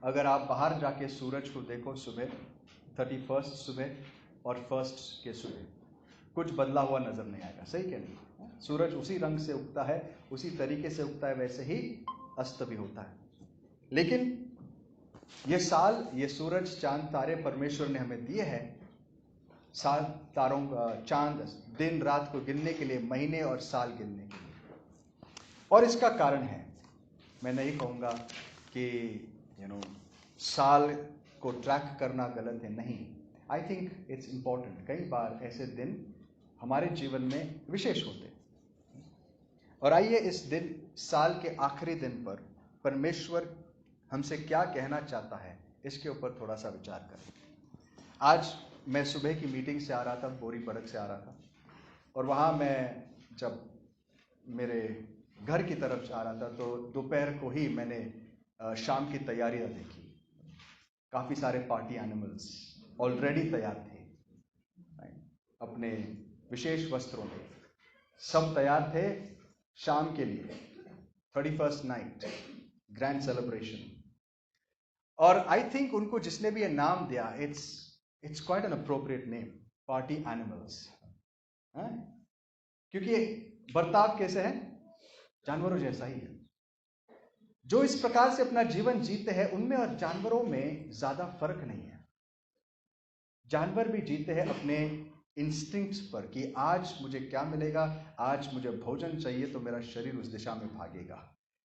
अगर आप बाहर जाके सूरज को देखो सुबह 31 सुबह और 1 के सुबह, कुछ बदला हुआ नजर नहीं आएगा। सही क्या नहीं? सूरज उसी रंग से उगता है, उसी तरीके से उगता है, वैसे ही अस्त भी होता है। लेकिन ये साल, ये सूरज, चांद, तारे परमेश्वर ने हमें दिए हैं, साल, तारों का, चांद, दिन रात को गिनने के लिए, महीने और साल गिनने के लिए। और इसका कारण है, मैं नहीं कहूँगा कि साल को ट्रैक करना गलत है, नहीं। I think it's important. कई बार ऐसे दिन हमारे जीवन में विशेष होते हैं। और आइए इस दिन, साल के आखिरी दिन पर परमेश्वर हमसे क्या कहना चाहता है, इसके ऊपर थोड़ा सा विचार करें। आज मैं सुबह की मीटिंग से आ रहा था, बोरी बरक से आ रहा था, और वहाँ मैं जब मेरे घर की तरफ आ रहा था तो दोपहर को ही मैंने शाम की तैयारियां देखी। काफ़ी सारे पार्टी एनिमल्स ऑलरेडी तैयार थे, अपने विशेष वस्त्रों में, सब तैयार थे शाम के लिए, 31st नाइट, ग्रैंड सेलिब्रेशन। और आई थिंक उनको जिसने भी ये नाम दिया, it's quite an appropriate name, party animals. क्योंकि बर्ताव कैसे है? जानवरों जैसा ही है। जो इस प्रकार से अपना जीवन जीते हैं, उनमें और जानवरों में ज्यादा फर्क नहीं है। जानवर भी जीते हैं अपने इंस्टिंक्ट्स पर कि आज मुझे क्या मिलेगा, आज मुझे भोजन चाहिए तो मेरा शरीर उस दिशा में भागेगा,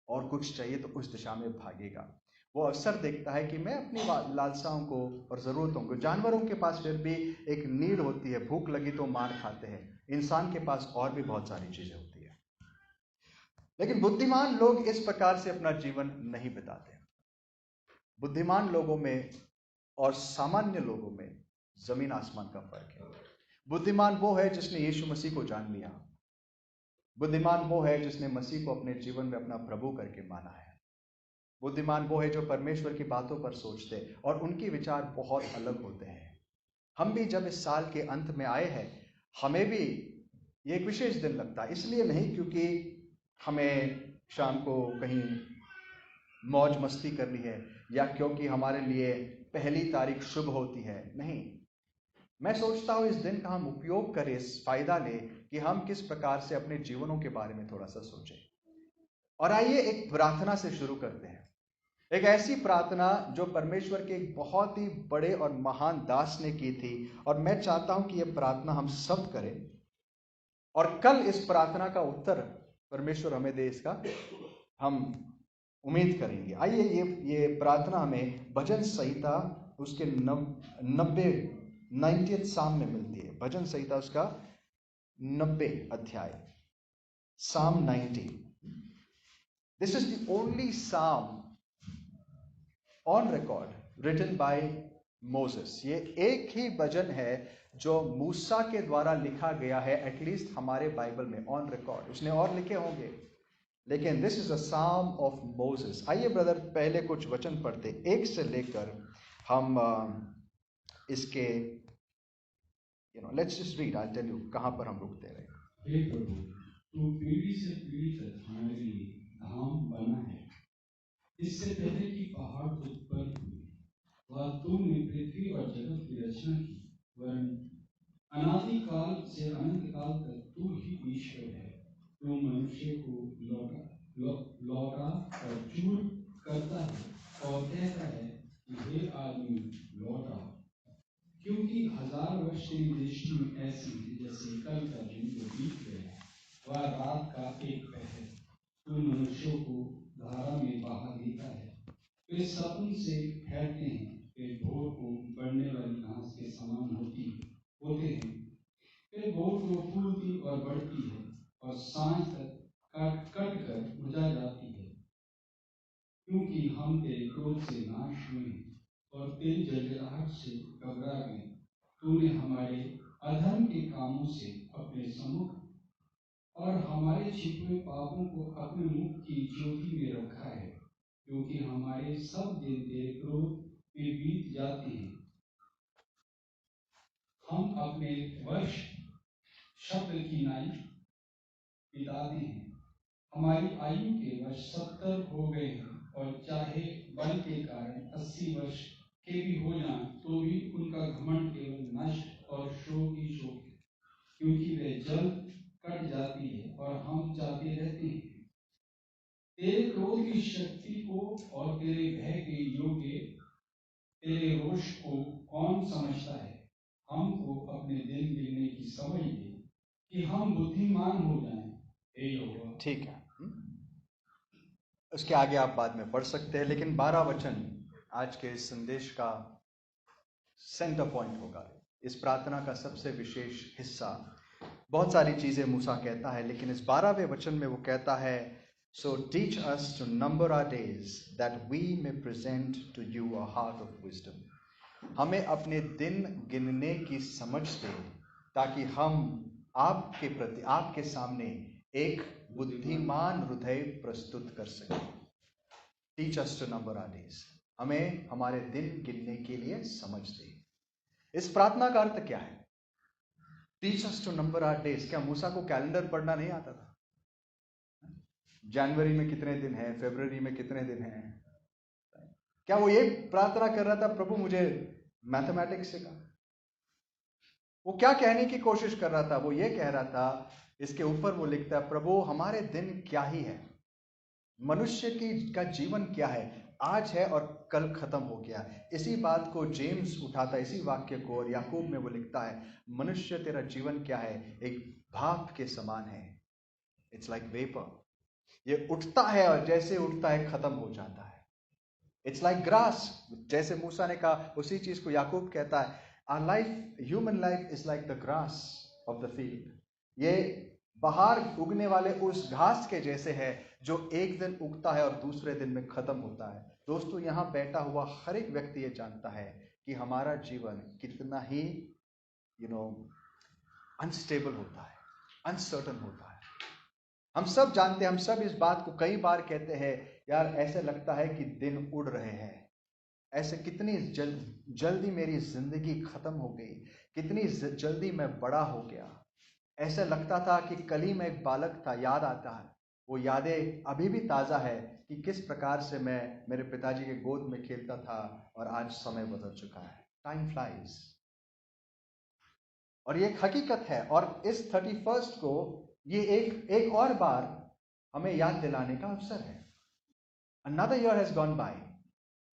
और कुछ चाहिए तो उस दिशा में भागेगा। वो अवसर देखता है कि मैं अपनी लालसाओं को और ज़रूरतों को, जानवरों के पास फिर भी एक नीड होती है, भूख लगी तो मार खाते हैं, इंसान के पास और भी बहुत सारी चीज़ें होती है। लेकिन बुद्धिमान लोग इस प्रकार से अपना जीवन नहीं बिताते। बुद्धिमान लोगों में और सामान्य लोगों में जमीन आसमान का फर्क है। बुद्धिमान वो है जिसने यीशु मसीह को जान लिया। बुद्धिमान वो है जिसने मसीह को अपने जीवन में अपना प्रभु करके माना है। बुद्धिमान वो है जो परमेश्वर की बातों पर सोचते, और उनके विचार बहुत अलग होते हैं। हम भी जब इस साल के अंत में आए हैं, हमें भी ये एक विशेष दिन लगता है। इसलिए नहीं क्योंकि हमें शाम को कहीं मौज मस्ती करनी है, या क्योंकि हमारे लिए 1 तारीख शुभ होती है, नहीं। मैं सोचता हूँ इस दिन का हम उपयोग करें, फायदा लें कि हम किस प्रकार से अपने जीवनों के बारे में थोड़ा सा सोचें। और आइए एक प्रार्थना से शुरू करते हैं, एक ऐसी प्रार्थना जो परमेश्वर के एक बहुत ही बड़े और महान दास ने की थी। और मैं चाहता हूं कि यह प्रार्थना हम सब करें, और कल इस प्रार्थना का उत्तर परमेश्वर हमें दे, इसका हम उम्मीद करेंगे। आइए ये प्रार्थना हमें भजन संहिता उसके 90th साम में मिलती है। भजन संहिता उसका 90 अध्याय, Psalm 90। This is the only psalm on record written by Moses. ये एक ही भजन है जो मूसा के द्वारा लिखा गया है, एटलीस्ट हमारे बाइबल में ऑन रिकॉर्ड। उसने और लिखे होंगे, लेकिन this is a psalm of Moses. आइए ब्रदर पहले कुछ वचन पढ़ते, 1 से लेकर हम इसके let's just read, I tell you कहां पर हम रुकते रहे। हे प्रभु, तू पीढ़ी से पीढ़ी तक हमारे लिए धाम बना है। इससे पहले कि पहाड़ उत्पन्न हुए, वह तूने पृथ्वी और जगत की रचना की, वरन अनादि काल से अनंत काल तक तू ही ईश्वर है। तू मनुष्य को लौटा और चूर करता है और कहता है कि हे आदमी लौटा, क्योंकि 1000 वर्ष तेरी दृष्टि में ऐसी है जैसे कल का दिन जो बीत गया, वह रात का एक पहर। तू मनुष्यों को धारा में बहा देता है, वे सपन से ठहरते हैं, वे भोर को बढ़ने वाली घास के समान होते हैं। वे भोर को फूलती और बढ़ती है, और सांझ तक कट कर मुरझा जाती है। क्योंकि हम तेरे क्रोध से नाश हुए और तेरी जलजलाहट से घबरा गए। तूने हमारे अधर्म के कामों से अपने सम्मुख और हमारे छिपे पापों को अपने मुख की ज्योति में रखा है। क्योंकि हमारे सब दिन तेरे क्रोध में बीत जाते हैं, हम अपने वर्ष शब्द की नाई बिताते हैं। हमारी आयु के वर्ष 70 हो गए हैं, और चाहे बल के कारण 80 वर्ष के भी हो जाएं तो भी उनका घमंड केवल नष्ट और शोक ही शोक है, क्योंकि वे जल्द कट जाती है और हम जाते रहते हैं। तेरे क्रोध की शक्ति को और तेरे भय के योग्य तेरे रोष को कौन समझता है? हमको अपने दिन गिनने की समझ दे कि हम बुद्धिमान हो जाएं। हे यहोवा। ठीक है, उसके आगे आप बाद में पढ़ सकते हैं, लेकिन 12 वचन आज के इस संदेश का सेंटर पॉइंट होगा। इस प्रार्थना का सबसे विशेष हिस्सा। बहुत सारी चीजें मूसा कहता है, लेकिन इस 12वें वचन में वो कहता है, So teach us to number our days that we may present to you a heart of wisdom. हमें अपने दिन गिनने की समझ दे ताकि हम आपके प्रति, आपके सामने एक बुद्धिमान हृदय प्रस्तुत कर सकें। Teach us to number our days. हमें हमारे दिन गिनने के लिए समझ दे। इस प्रार्थना का अर्थ क्या है? Teach us to number our days. क्या मूसा को कैलेंडर पढ़ना नहीं आता था? जनवरी में कितने दिन हैं, फरवरी में कितने दिन हैं? क्या वो ये प्रार्थना कर रहा था, प्रभु मुझे मैथमेटिक्स सिखा? वो क्या कहने की कोशिश कर रहा था? वो ये कह रहा था, इसके ऊपर वो लिखता है, प्रभु हमारे दिन क्या ही है, मनुष्य का जीवन क्या है, आज है और कल खत्म हो गया। इसी बात को जेम्स उठाता है, इसी वाक्य को, और याकूब में वो लिखता है, मनुष्य तेरा जीवन क्या है, एक भाप के समान है। इट्स लाइक वेपर, ये उठता है और जैसे उठता है खत्म हो जाता है। इट्स लाइक ग्रास, जैसे मूसा ने कहा उसी चीज को याकूब कहता है, our life, human life is like the grass of the field. ये बाहर उगने वाले उस घास के जैसे है जो एक दिन उगता है और दूसरे दिन में खत्म होता है। दोस्तों, यहाँ बैठा हुआ हर एक व्यक्ति ये जानता है कि हमारा जीवन कितना ही अनस्टेबल होता है, अनसर्टन होता है। हम सब जानते हैं, हम सब इस बात को कई बार कहते हैं, यार ऐसे लगता है कि दिन उड़ रहे हैं, ऐसे कितनी जल्दी मेरी जिंदगी खत्म हो गई, कितनी जल्दी मैं बड़ा हो गया। ऐसा लगता था कि कल ही मैं एक बालक था। याद आता है, वो यादें अभी भी ताज़ा है कि किस प्रकार से मैं मेरे पिताजी के गोद में खेलता था और आज समय बदल चुका है। टाइम फ्लाइज, और ये एक हकीकत है। और इस 31 को ये एक और बार हमें याद दिलाने का अवसर है। Another year has gone by.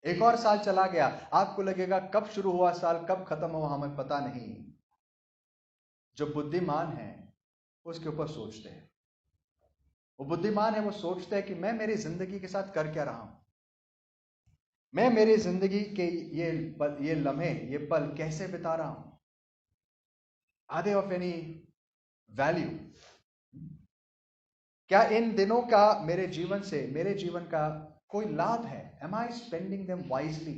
एक और साल चला गया। आपको लगेगा कब शुरू हुआ साल, कब खत्म हुआ, हमें पता नहीं। जो बुद्धिमान है उसके ऊपर सोचते हैं। वो बुद्धिमान है, वो सोचते हैं कि मैं मेरी जिंदगी के साथ कर क्या रहा हूं, मैं मेरी जिंदगी के ये लम्हे, ये पल कैसे बिता रहा हूं, are they of any value? क्या इन दिनों का मेरे जीवन का कोई लाभ है? Am I spending them wisely?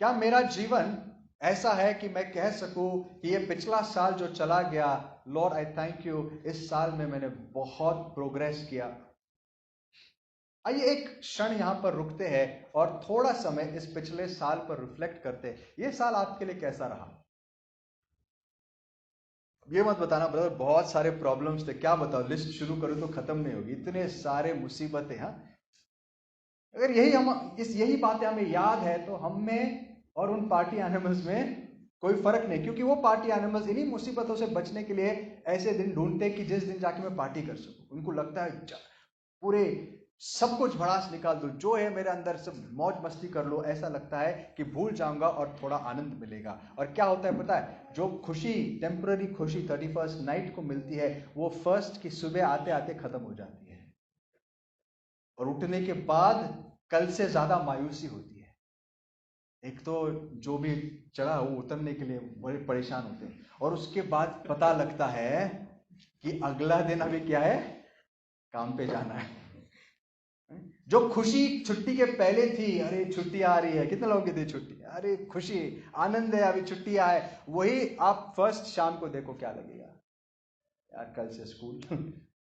क्या मेरा जीवन ऐसा है कि मैं कह सकूं कि ये पिछला साल जो चला गया, लॉर्ड आई थैंक यू, इस साल में मैंने बहुत प्रोग्रेस किया। आइए एक क्षण यहां पर रुकते हैं और थोड़ा समय इस पिछले साल पर रिफ्लेक्ट करते हैं। ये साल आपके लिए कैसा रहा? ये मत बताना ब्रदर बहुत सारे प्रॉब्लम्स थे। क्या बताओ, लिस्ट शुरू करूं तो खत्म नहीं होगी, इतने सारे मुसीबतें। हाँ, अगर यही बातें हमें याद है तो हम में और उन पार्टी एनिमल्स में कोई फर्क नहीं, क्योंकि वो पार्टी एनिमल्स इन्हीं मुसीबतों से बचने के लिए ऐसे दिन ढूंढते कि जिस दिन जाके मैं पार्टी कर सकूं। उनको लगता है पूरे सब कुछ भड़ास निकाल दो, जो है मेरे अंदर सब मौज मस्ती कर लो। ऐसा लगता है कि भूल जाऊंगा और थोड़ा आनंद मिलेगा। और क्या होता है पता है, जो खुशी, टेम्पररी खुशी 31st नाइट को मिलती है, वो फर्स्ट की सुबह आते आते खत्म हो जाती है और उठने के बाद कल से ज्यादा मायूसी होती है। एक तो जो भी चढ़ा वो उतरने के लिए बड़े परेशान होते हैं, और उसके बाद पता लगता है कि अगला दिन अभी क्या है, काम पे जाना है। जो खुशी छुट्टी के पहले थी, अरे छुट्टी आ रही है, कितने लोगों की थी छुट्टी, अरे खुशी आनंद है, अभी छुट्टी आए, वही आप फर्स्ट शाम को देखो क्या लगेगा, यार कल से स्कूल,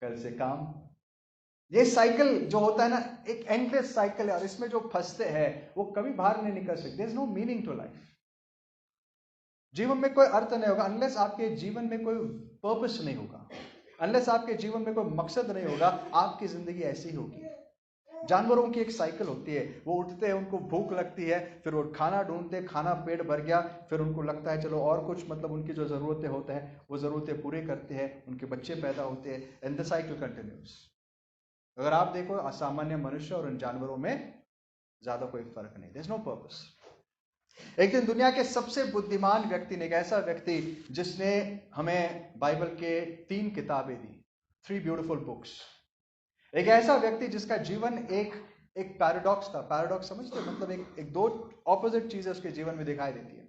कल से काम। ये साइकिल जो होता है ना, एक एंडलेस साइकिल है, और इसमें जो फंसते हैं वो कभी बाहर नहीं निकल सकते। There is no meaning to life. जीवन में कोई अर्थ नहीं होगा अनलेस आपके जीवन में कोई पर्पस नहीं होगा, अनलेस आपके जीवन में कोई मकसद नहीं होगा, आपकी जिंदगी ऐसी ही होगी। जानवरों की एक साइकिल होती है, वो उठते हैं, उनको भूख लगती है, फिर वो खाना ढूंढते, खाना पेट भर गया, फिर उनको लगता है चलो और कुछ, मतलब उनकी जो ज़रूरतें होते हैं वो ज़रूरतें पूरी करते हैं, उनके बच्चे पैदा होते हैं, एंड द साइकिल कंटिन्यूस। अगर आप देखो असामान्य मनुष्य और उन जानवरों में ज़्यादा कोई फर्क नहीं, देयर इज नो पर्पस। एक दिन दुनिया के सबसे बुद्धिमान व्यक्ति ने, एक ऐसा व्यक्ति जिसने हमें बाइबल के 3 किताबें दी, 3 ब्यूटीफुल बुक्स, एक ऐसा व्यक्ति जिसका जीवन एक पैराडॉक्स था। पैराडॉक्स समझते हो? मतलब एक दो ऑपोजिट चीजें उसके जीवन में दिखाई देती है।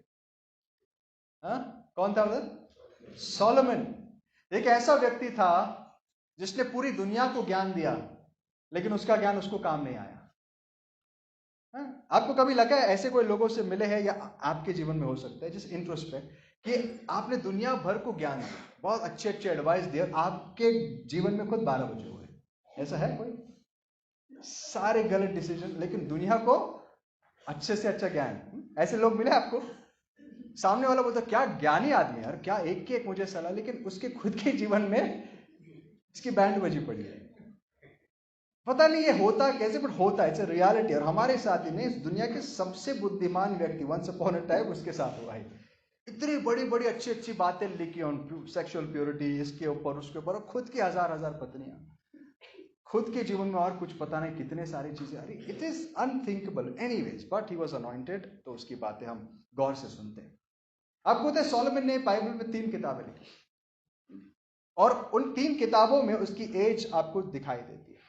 हाँ, कौन था उधर? सोलोमन। एक ऐसा व्यक्ति था जिसने पूरी दुनिया को ज्ञान दिया, लेकिन उसका ज्ञान उसको काम नहीं आया। हाँ? आपको कभी लगा है ऐसे कोई लोगों से मिले हैं, या आपके जीवन में हो सकता है जिस इंट्रोस्पेक्ट कि आपने दुनिया भर को ज्ञान दिया, बहुत अच्छे अच्छे एडवाइस दिए, आपके जीवन में खुद 12 बजे हुए? ऐसा है कोई? सारे गलत डिसीजन, लेकिन दुनिया को अच्छे से अच्छा ज्ञान। ऐसे लोग मिले आपको? सामने वाला बोलता क्या ज्ञानी आदमी यार, क्या एक की एक मुझे सलाह, लेकिन उसके खुद के जीवन में इसकी बैंड बजी पड़ी है। पता नहीं ये होता कैसे, बट होता है, इट्स अ रियलिटी। और हमारे साथ ही नहीं, इस दुनिया के सबसे बुद्धिमान व्यक्ति वंस अपॉन अ टाइम उसके साथ हुआ है। इतनी बड़ी बड़ी अच्छी अच्छी बातें लिखी ऑन सेक्सुअल प्योरिटी, इसके ऊपर उसके ऊपर, खुद की हजार पत्नियां, खुद के जीवन में और कुछ पता नहीं कितने सारी चीजें। अरे it is unthinkable. Anyways, but he was anointed, तो उसकी बातें हम गौर से सुनते हैं। आपको पता है सोलोमन ने बाइबल में 3 किताबें लिखी, और उन 3 किताबों में उसकी एज आपको दिखाई देती है।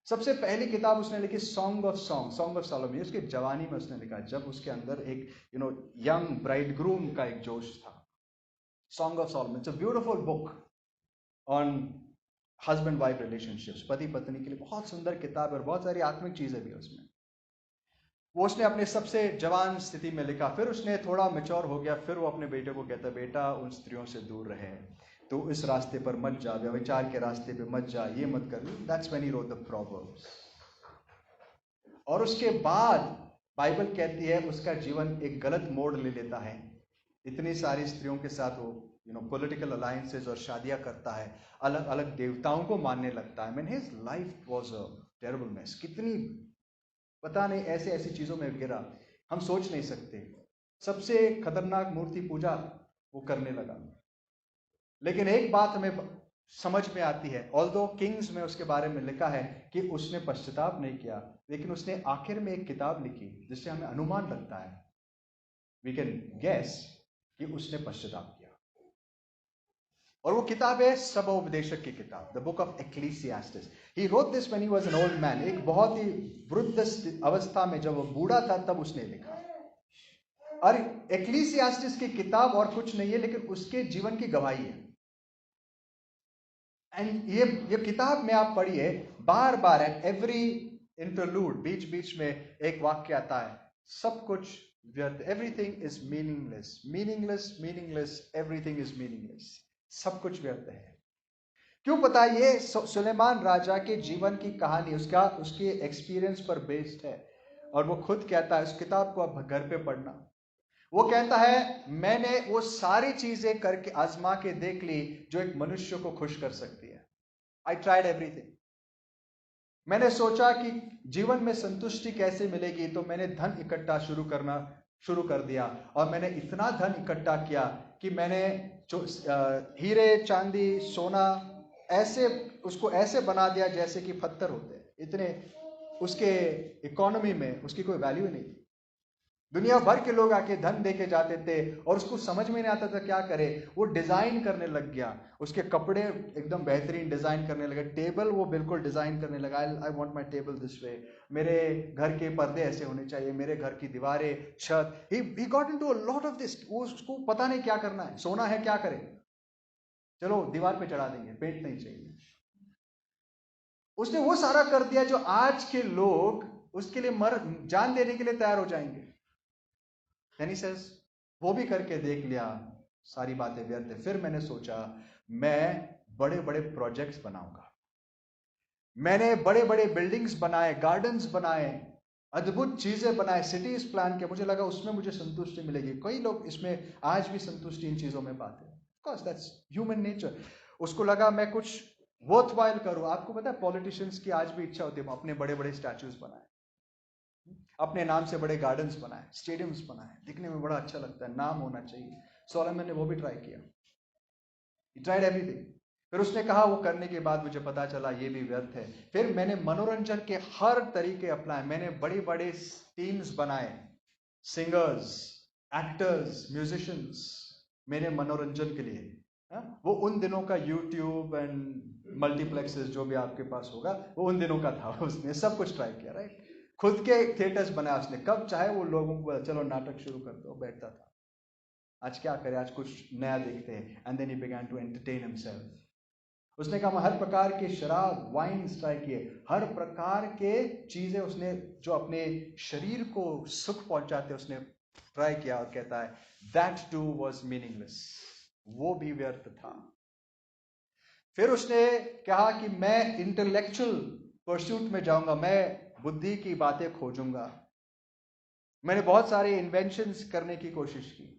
सबसे पहली किताब उसने लिखी सॉन्ग ऑफ सोलोमन, उसकी जवानी में उसने लिखा, जब उसके अंदर एक यंग ब्राइडग्रूम का एक जोश था। Song of Solomon, it's a beautiful book on husband wife relationships, पति पत्नी के लिए बहुत सुंदर किताब है, और बहुत सारी आत्मिक चीजें भी उसमें। वो उसने अपने सबसे जवान स्थिति में लिखा। फिर उसने थोड़ा मैच्योर हो गया, फिर वो अपने बेटे को कहता, बेटा उन स्त्रियों से दूर रहे, तो इस रास्ते पर मत जा, व्यभिचार के रास्ते पे मत जा, ये मत कर। That's when he wrote the proverbs. और उसके बाद बाइबल कहती है उसका जीवन एक गलत मोड़ ले लेता है। इतनी सारी स्त्रियों के साथ वो पॉलिटिकल अलायंसेस और शादियां करता है, अलग अलग देवताओं को मानने लगता है। His life was a terrible mess. कितनी पता नहीं ऐसे ऐसी चीजों में गिरा, हम सोच नहीं सकते। सबसे खतरनाक मूर्ति पूजा वो करने लगा। लेकिन एक बात हमें समझ में आती है, ऑल्दो किंग्स में उसके बारे में लिखा है कि उसने पश्चाताप नहीं किया, लेकिन उसने आखिर में एक किताब लिखी जिससे हमें अनुमान लगता है, वी कैन गेस, कि उसने पश्चाताप किया। और वो किताब है सबोपदेशक की किताब, the book of Ecclesiastes. He wrote this when he was an old man, एक बहुत ही वृद्ध अवस्था में, जब वो बूढ़ा था तब उसने लिखा। और एक्लीसियास्टिस की किताब और कुछ नहीं है, लेकिन उसके जीवन की गवाही है। एंड ये किताब में आप पढ़िए, बार बार एट एवरी इंटरलूड, बीच बीच में एक वाक्य आता है, सब कुछ व्यर्थ, everything is meaningless, meaningless, meaningless, everything is meaningless, सब कुछ व्यर्थ है। क्यों? पता है, ये सुलेमान राजा के जीवन की कहानी उसके एक्सपीरियंस पर बेस्ड है। और वो खुद कहता है, इस किताब को आप घर पे पढ़ना, वो कहता है मैंने वो सारी चीजें करके आजमा के देख ली जो एक मनुष्य को खुश कर सकती है। I tried everything. मैंने सोचा कि जीवन में संतुष्टि कैसे मिलेगी, तो मैंने धन इकट्ठा शुरू कर दिया, और मैंने इतना धन इकट्ठा किया कि मैंने हीरे चांदी सोना ऐसे उसको ऐसे बना दिया जैसे कि पत्थर होते हैं। इतने उसके इकोनॉमी में उसकी कोई वैल्यू नहीं थी। दुनिया भर के लोग आके धन देके जाते थे, और उसको समझ में नहीं आता था क्या करे। वो डिजाइन करने लग गया, उसके कपड़े एकदम बेहतरीन डिजाइन करने लगे, टेबल वो बिल्कुल डिजाइन करने लगा, I want my table this way, मेरे घर के पर्दे ऐसे होने चाहिए, मेरे घर की दीवारें, छत। He got into a lot of this. उसको पता नहीं क्या करना है, सोना है क्या करे, चलो दीवार पे चढ़ा देंगे, पेंट नहीं चाहिए। उसने वो सारा कर दिया जो आज के लोग उसके लिए जान देने के लिए तैयार हो जाएंगे। Then he says, वो भी करके देख लिया, सारी बातें व्यर्थ है। फिर मैंने सोचा मैं बड़े बड़े प्रोजेक्ट्स बनाऊंगा। मैंने बड़े बड़े बिल्डिंग्स बनाए, गार्डन्स बनाए, अद्भुत चीजें बनाए, सिटीज प्लान किया। मुझे लगा उसमें मुझे संतुष्टि मिलेगी। कई लोग इसमें आज भी संतुष्टि इन चीजों में पाते हैं। Of course that's human nature. उसको लगा मैं कुछ वर्थवाइल करो। आपको पता है पॉलिटिशियंस की आज भी इच्छा होती है अपने बड़े बड़े स्टैचूज बनाए, अपने नाम से बड़े गार्डन्स बनाए, स्टेडियम्स बनाए, दिखने में बड़ा अच्छा लगता है, नाम होना चाहिए। सोलोमन ने वो भी ट्राई किया, ही ट्राइड एवरीथिंग। फिर उसने कहा वो करने के बाद मुझे पता चला ये भी व्यर्थ है। फिर मैंने मनोरंजन के हर तरीके अपनाए, मैंने बड़ी बड़े टीम्स बनाए, सिंगर्स, एक्टर्स, म्यूजिशियंस, मेरे मनोरंजन के लिए। वो उन दिनों का यूट्यूब एंड मल्टीप्लेक्सेस जो भी आपके पास होगा वो उन दिनों का था। उसने सब कुछ ट्राई किया, राइट। खुद के थिएटर्स बनाया उसने, कब चाहे वो लोगों को चलो नाटक शुरू कर दो, बैठता था। आज क्या करे, आज कुछ नया देखते हैं। And then he began to entertain himself. उसने कहा हर प्रकार के शराब, वाइन्स ट्राई किए, हर प्रकार के चीजें उसने जो अपने शरीर को सुख पहुंचाते उसने ट्राई किया, और कहता है दैट टू वाज मीनिंगलेस, वो भी व्यर्थ था। फिर उसने कहा कि मैं इंटेलेक्चुअल परस्यूट में जाऊंगा, मैं बुद्धि की बातें खोजूंगा। मैंने बहुत सारे इन्वेंशंस करने की कोशिश की,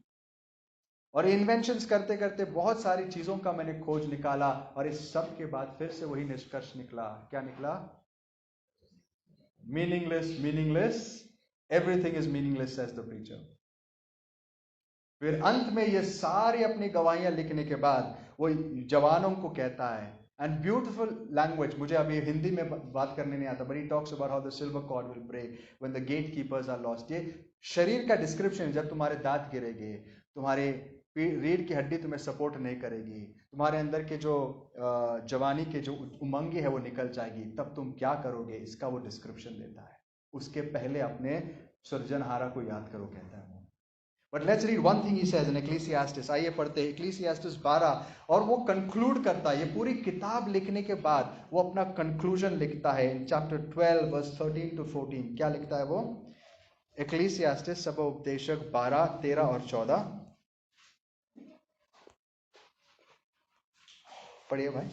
और इन्वेंशंस करते करते बहुत सारी चीजों का मैंने खोज निकाला, और इस सब के बाद फिर से वही निष्कर्ष निकला। क्या निकला? Meaningless, meaningless, everything is meaningless as the preacher. फिर अंत में ये सारी अपनी गवाहियां लिखने के बाद वो जवानों को कहता है, एंड ब्यूटीफुल लैंग्वेज, मुझे अभी हिंदी में बात करने नहीं आता, but he talks about how the silver cord will break when the gate keepers are lost. ये शरीर का डिस्क्रिप्शन, जब तुम्हारे दांत गिरेंगे, तुम्हारे रीढ़ की हड्डी तुम्हें सपोर्ट नहीं करेगी, तुम्हारे अंदर के जो जवानी के जो उमंग है वो निकल जाएगी, तब तुम क्या करोगे, इसका वो डिस्क्रिप्शन देता है। उसके पहले अपने सृजनहारा को याद करो, कहता है वो। But let's read one thing he says in Ecclesiastes. आइए पढ़ते हैं Ecclesiastes 12, और वो कंक्लूड करता है, ये पूरी किताब लिखने के बाद वो अपना कंक्लूजन लिखता है in chapter 12 verse 13 to 14। क्या लिखता है वो? Ecclesiastes सबोपदेशक 12, 13 और 14। पढ़िए भाई।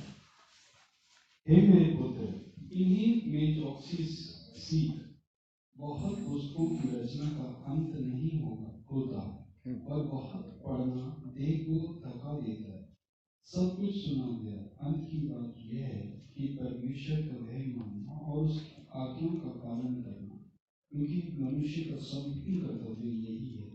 हे मेरे पुत्र, इन्हीं में चौकसी सीख, बहुत पुस्तकों की रचना का अंत नहीं होता, और बहुत पढ़ना देह को थका देता है। सब कुछ सुना गया, अंत की बात यह है कि परमेश्वर का भय मानना और उसकी आज्ञाओं का पालन करना, क्योंकि मनुष्य का संपूर्ण कर्तव्य यही है।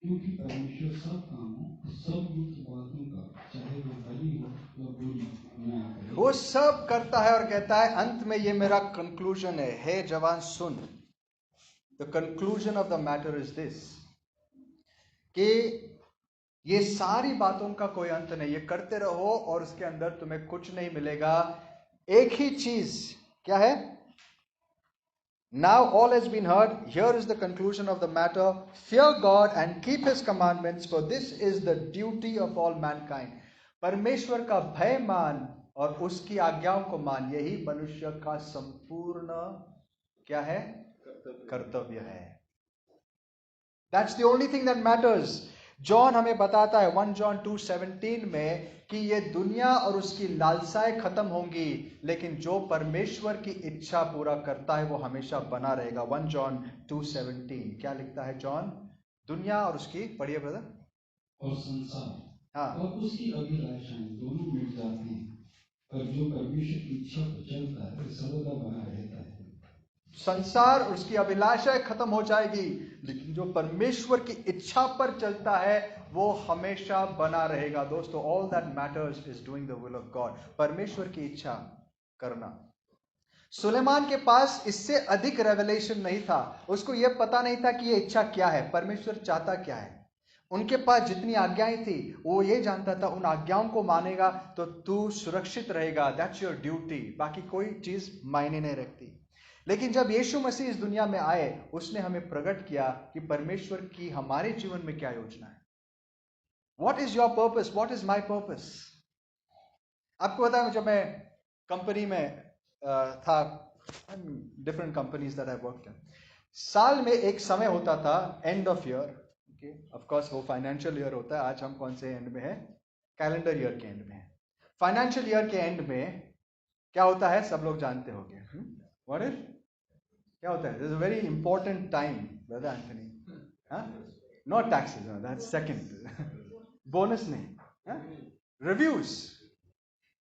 क्योंकि परमेश्वर सब कामों, सब युक्त बातों का, चाहे वह भली हो या बुरी, न्याय करे। वो सब करता है, और कहता है अंत में ये मेरा कंक्लूजन है। हे जवान सुन, the conclusion of the matter is this, कि ये सारी बातों का कोई अंत नहीं, ये करते रहो और उसके अंदर तुम्हें कुछ नहीं मिलेगा। एक ही चीज क्या है? Now all has been heard, here is the conclusion of the matter, fear God and keep his commandments, for this is the duty of all mankind। परमेश्वर का भय मान और उसकी आज्ञाओं को मान, यही मनुष्य का संपूर्ण क्या है? कर्तव्य है। That's the only thing that matters। John हमें बताता है 1 John 2:17 में कि ये दुनिया और उसकी लालसाएं खत्म होंगी, लेकिन जो परमेश्वर की इच्छा पूरा करता है वो हमेशा बना रहेगा। 1 John 2:17 क्या लिखता है जॉन? दुनिया और उसकी, पढ़िए ब्रदर। और संसार, हाँ, और उसकी अभिलाषाएं दोनों मिट जाते हैं, पर जो परमेश्वर की इच्छा पर चलता है वह सर्वदा बना रहता है। संसार और उसकी अभिलाषाएं खत्म हो जाएगी, लेकिन जो परमेश्वर की इच्छा पर चलता है वो हमेशा बना रहेगा। दोस्तों, all that matters is doing the will of God, परमेश्वर की इच्छा करना। सुलेमान के पास इससे अधिक रेवलेशन नहीं था, उसको यह पता नहीं था कि यह इच्छा क्या है, परमेश्वर चाहता क्या है। उनके पास जितनी आज्ञाएं थी वो ये जानता था उन आज्ञाओं को मानेगा तो तू सुरक्षित रहेगा, दैट्स योर ड्यूटी, बाकी कोई चीज मायने नहीं रखती। लेकिन जब यीशु मसीह इस दुनिया में आए, उसने हमें प्रकट किया कि परमेश्वर की हमारे जीवन में क्या योजना है। What is your purpose, what is my purpose. आपको पता है, जब मैं कंपनी में था, different companies that I worked in, साल में एक समय होता था end of year. Of course वो फाइनेंशियल ईयर होता है। आज हम कौन से एंड में है? कैलेंडर ईयर के एंड में है। फाइनेंशियल ईयर के एंड में क्या होता है सब लोग जानते होंगे। व्हाट इज, क्या होता है? This is a very important time brother Anthony. Not taxes, that's second. Bonus नहीं, reviews.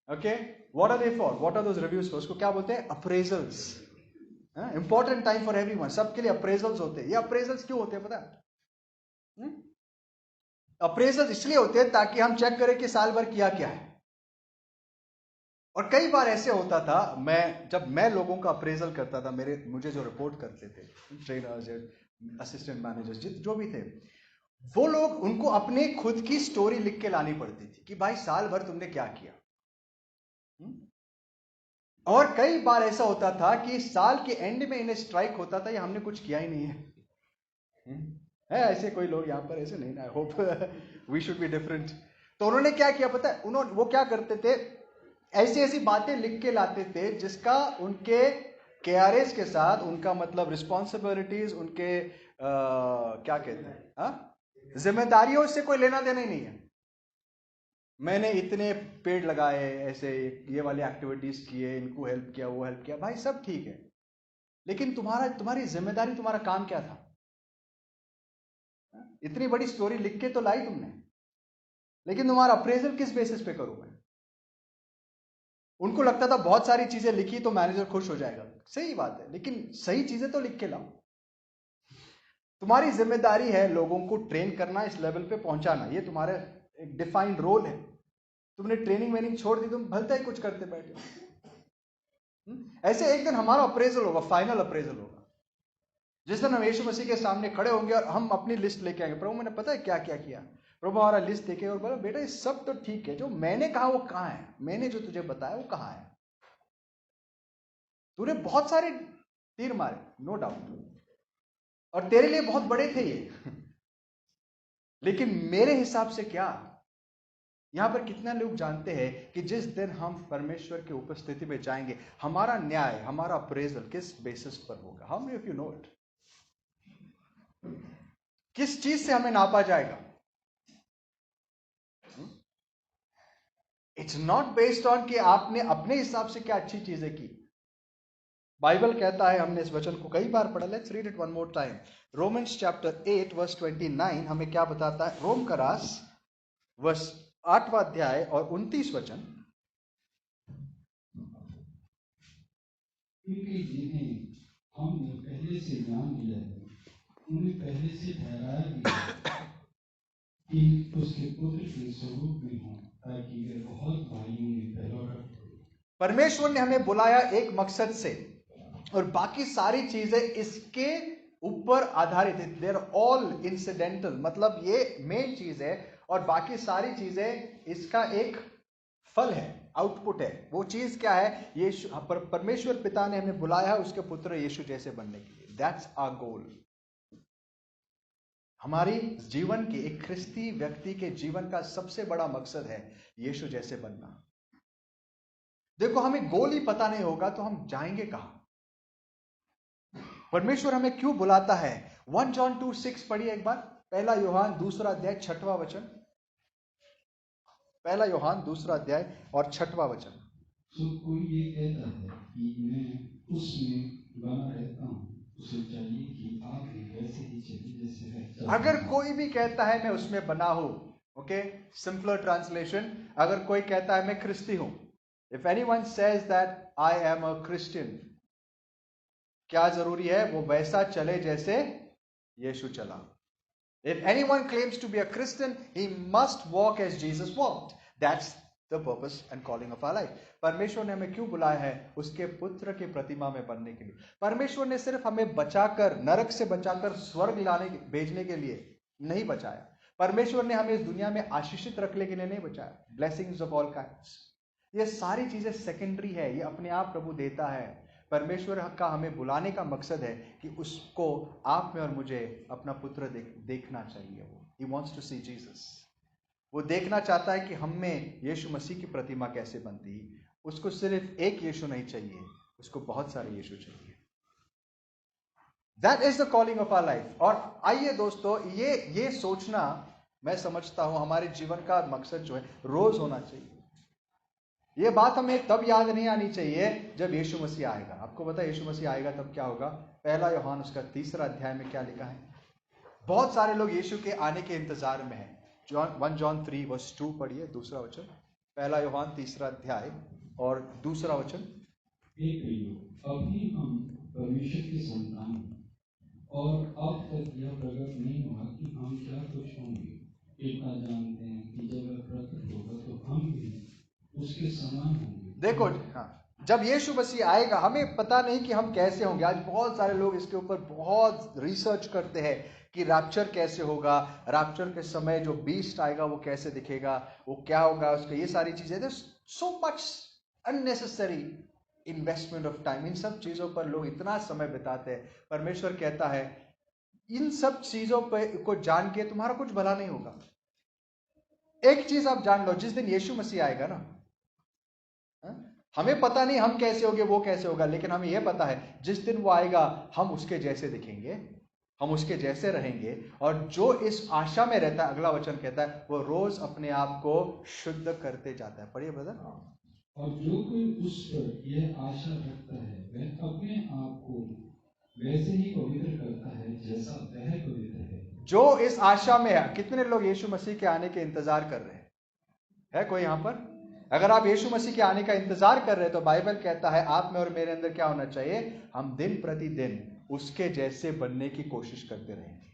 Okay, what are they for, what are those reviews for? उसको क्या बोलते हैं? Appraisals. Important time for everyone, सबके लिए अप्रेजल्स होते हैं। ये अप्रेजल्स क्यों होते हैं पता है? अप्रेजल्स इसलिए होते हैं ताकि हम चेक करें कि साल भर किया क्या है। और कई बार ऐसे होता था, जब मैं लोगों का अप्रेजल करता था, मुझे जो रिपोर्ट करते थे ट्रेनर्स, असिस्टेंट मैनेजर्स, जो भी थे, वो लोग, उनको अपने खुद की स्टोरी लिख के लानी पड़ती थी कि भाई साल भर तुमने क्या किया। और कई बार ऐसा होता था कि साल के एंड में इन्हें स्ट्राइक होता था, ये हमने कुछ किया ही नहीं है ऐसे कोई लोग यहां पर ऐसे नहीं ना, I hope we should be different. तो उन्होंने क्या किया पता है? वो क्या करते थे, ऐसी ऐसी बातें लिख के लाते थे जिसका उनके केआरएस के साथ, उनका मतलब रिस्पॉन्सिबिलिटीज, उनके क्या कहते हैं, जिम्मेदारियों से कोई लेना देना ही नहीं है। मैंने इतने पेड़ लगाए, ऐसे ये वाली एक्टिविटीज किए, इनको हेल्प किया, वो हेल्प किया, भाई सब ठीक है, लेकिन तुम्हारी जिम्मेदारी, तुम्हारा काम क्या था? इतनी बड़ी स्टोरी लिख के तो लाई तुमने, लेकिन तुम्हारा अप्रेजल किस बेसिस पे करूं मैं? उनको लगता था बहुत सारी चीजें लिखी तो मैनेजर खुश हो जाएगा। सही बात है, लेकिन सही चीजें तो लिख के लाओ। तुम्हारी जिम्मेदारी है लोगों को ट्रेन करना, इस लेवल पे पहुंचाना, ये तुम्हारा एक डिफाइंड रोल है। तुमने ट्रेनिंग वेनिंग छोड़ दी, तुम भलता ही कुछ करते बैठे। ऐसे एक दिन हमारा अप्रेजल होगा, फाइनल अप्रेजल होगा, जिस दिन हम यीशु मसीह के सामने खड़े होंगे और हम अपनी लिस्ट लेके आएंगे, प्रभु मैंने पता है क्या क्या किया। प्रभु हमारा लिस्ट देखे और बोला, बेटा ये सब तो ठीक है, जो मैंने कहा वो कहां है? मैंने जो तुझे बताया वो कहां है? तूने बहुत सारे तीर मारे, नो डाउट, और तेरे लिए बहुत बड़े थे ये लेकिन मेरे हिसाब से क्या? यहां पर कितने लोग जानते हैं कि जिस दिन हम परमेश्वर की उपस्थिति में जाएंगे, हमारा न्याय, हमारा अप्रेजल किस बेसिस पर होगा? How many of you know it? किस चीज से हमें नापा जाएगा? इट्स नॉट बेस्ड ऑन कि आपने अपने हिसाब से क्या अच्छी चीजें की। बाइबल कहता है, हमने इस वचन को कई बार पढ़ा, let's read it one more time. Romans chapter 8 verse 29 हमें क्या बताता है? रोम का रास वर्स 8वां अध्याय और 29 वचन। क्योंकि जिन्हें हमने पहले से जान लिया है, उन्हें पहले से ठहराया गया कि उसके पुत्र के स्वरूप में हो, ताकि वे बहुत भाइयों में पहला रख। परमेश्वर ने हमें बुलाया एक मकसद से, और बाकी सारी चीजें इसके ऊपर आधारित है। देयर ऑल इंसिडेंटल, मतलब ये मेन चीज है और बाकी सारी चीजें इसका एक फल है, आउटपुट है। वो चीज क्या है? यीशु, परमेश्वर पिता ने हमें बुलाया है उसके पुत्र यीशु जैसे बनने के लिए। That's our goal. हमारी जीवन के, एक ख्रिस्ती व्यक्ति के जीवन का सबसे बड़ा मकसद है यीशु जैसे बनना। देखो, हमें गोल ही पता नहीं होगा तो हम जाएंगे कहां? परमेश्वर हमें क्यों बुलाता है? 1 जॉन 2:6 पढ़िए एक बार। पहला यूहान 2 अध्याय 6वां वचन। पहला यूहान 2 अध्याय और 6वां वचन। तो कोई ये कहता है कि मैं उसमें बना रहता हूं, उसे चाहिए कि आप भी वैसे ही चलिए जैसे है। अगर कोई भी कहता है मैं उसमें बना हूं, ओके, सिंपलर ट्रांसलेशन, अगर कोई कहता है मैं ख्रिस्ती हूं, if anyone says that I am a Christian, क्या जरूरी है? वो वैसा चले जैसे यीशु चला। If anyone claims to be a Christian, he must walk as Jesus walked. That's the purpose and calling of our life. परमेश्वर ने हमें क्यों बुलाया है? उसके पुत्र की प्रतिमा में बनने के लिए। परमेश्वर ने सिर्फ हमें बचाकर, नरक से बचाकर स्वर्ग भेजने के लिए नहीं बचाया। परमेश्वर ने हमें इस दुनिया में आशीषित रखने के लिए नहीं बचाया। ब्लेसिंग्स ऑफ ऑल काइंड्स, ये सारी चीजें सेकेंडरी है, ये अपने आप प्रभु देता है। परमेश्वर का हमें बुलाने का मकसद है कि उसको आप में और मुझे अपना पुत्र देखना चाहिए। वो He wants to see Jesus. वो देखना चाहता है कि हम में यीशु मसीह की प्रतिमा कैसे बनती। उसको सिर्फ एक यीशु नहीं चाहिए, उसको बहुत सारे यीशु चाहिए। That is the calling of our life. और आइए दोस्तों, ये सोचना मैं समझता हूं हमारे जीवन का मकसद जो है रोज होना चाहिए। ये बात हमें तब याद नहीं आनी चाहिए जब यीशु मसीह आएगा। आपको पता है यीशु मसीह आएगा तब क्या होगा? पहला यूहान उसका 3 अध्याय में क्या लिखा है? बहुत सारे लोग यीशु के आने के इंतजार में हैं। 1 जॉन 3 वर्स 2 पढ़िए, दूसरा वचन। पहला यूहन्ना 3 अध्याय और 2 वचन। हे प्रियो, अभी हम परमेश्वर की संतान हैं, और अब तक यह प्रकट नहीं हुआ कि हम क्या कुछ होंगे। इतना जानते हैं कि जब वह प्रकट होगा तो हम भी उसके समान होंगे। देखो, हाँ, जब यीशु मसीह आएगा हमें पता नहीं कि हम कैसे होंगे। आज बहुत सारे लोग इसके ऊपर बहुत रिसर्च करते हैं कि रैप्चर कैसे होगा, रैप्चर के समय जो बीस्ट आएगा वो कैसे दिखेगा, वो क्या होगा, उसका ये सारी चीजें। So much unnecessary investment of time. इन सब चीजों पर लोग इतना समय बिताते हैं। परमेश्वर कहता है इन सब चीजों पर को जान के तुम्हारा कुछ भला नहीं होगा। एक चीज आप जान लो, जिस दिन यीशु मसीह आएगा ना, हमें पता नहीं हम कैसे होंगे, वो कैसे होगा, लेकिन हमें यह पता है जिस दिन वो आएगा हम उसके जैसे दिखेंगे, हम उसके जैसे रहेंगे। और जो इस आशा में रहता है, अगला वचन कहता है, वो रोज अपने आप को शुद्ध करते जाता है। पढ़िए ब्रदर। और जो कोई उस पर यह आशा रखता है वह अपने आप को वैसे ही पवित्र करता है जैसा वह पवित्र है। जो इस आशा में है, कितने लोग यीशु मसीह के आने के इंतजार कर रहे हैं? है कोई यहां पर? अगर आप यीशु मसीह के आने का इंतजार कर रहे हैं तो बाइबल कहता है आप में और मेरे अंदर क्या होना चाहिए? हम दिन प्रतिदिन उसके जैसे बनने की कोशिश करते रहेंगे,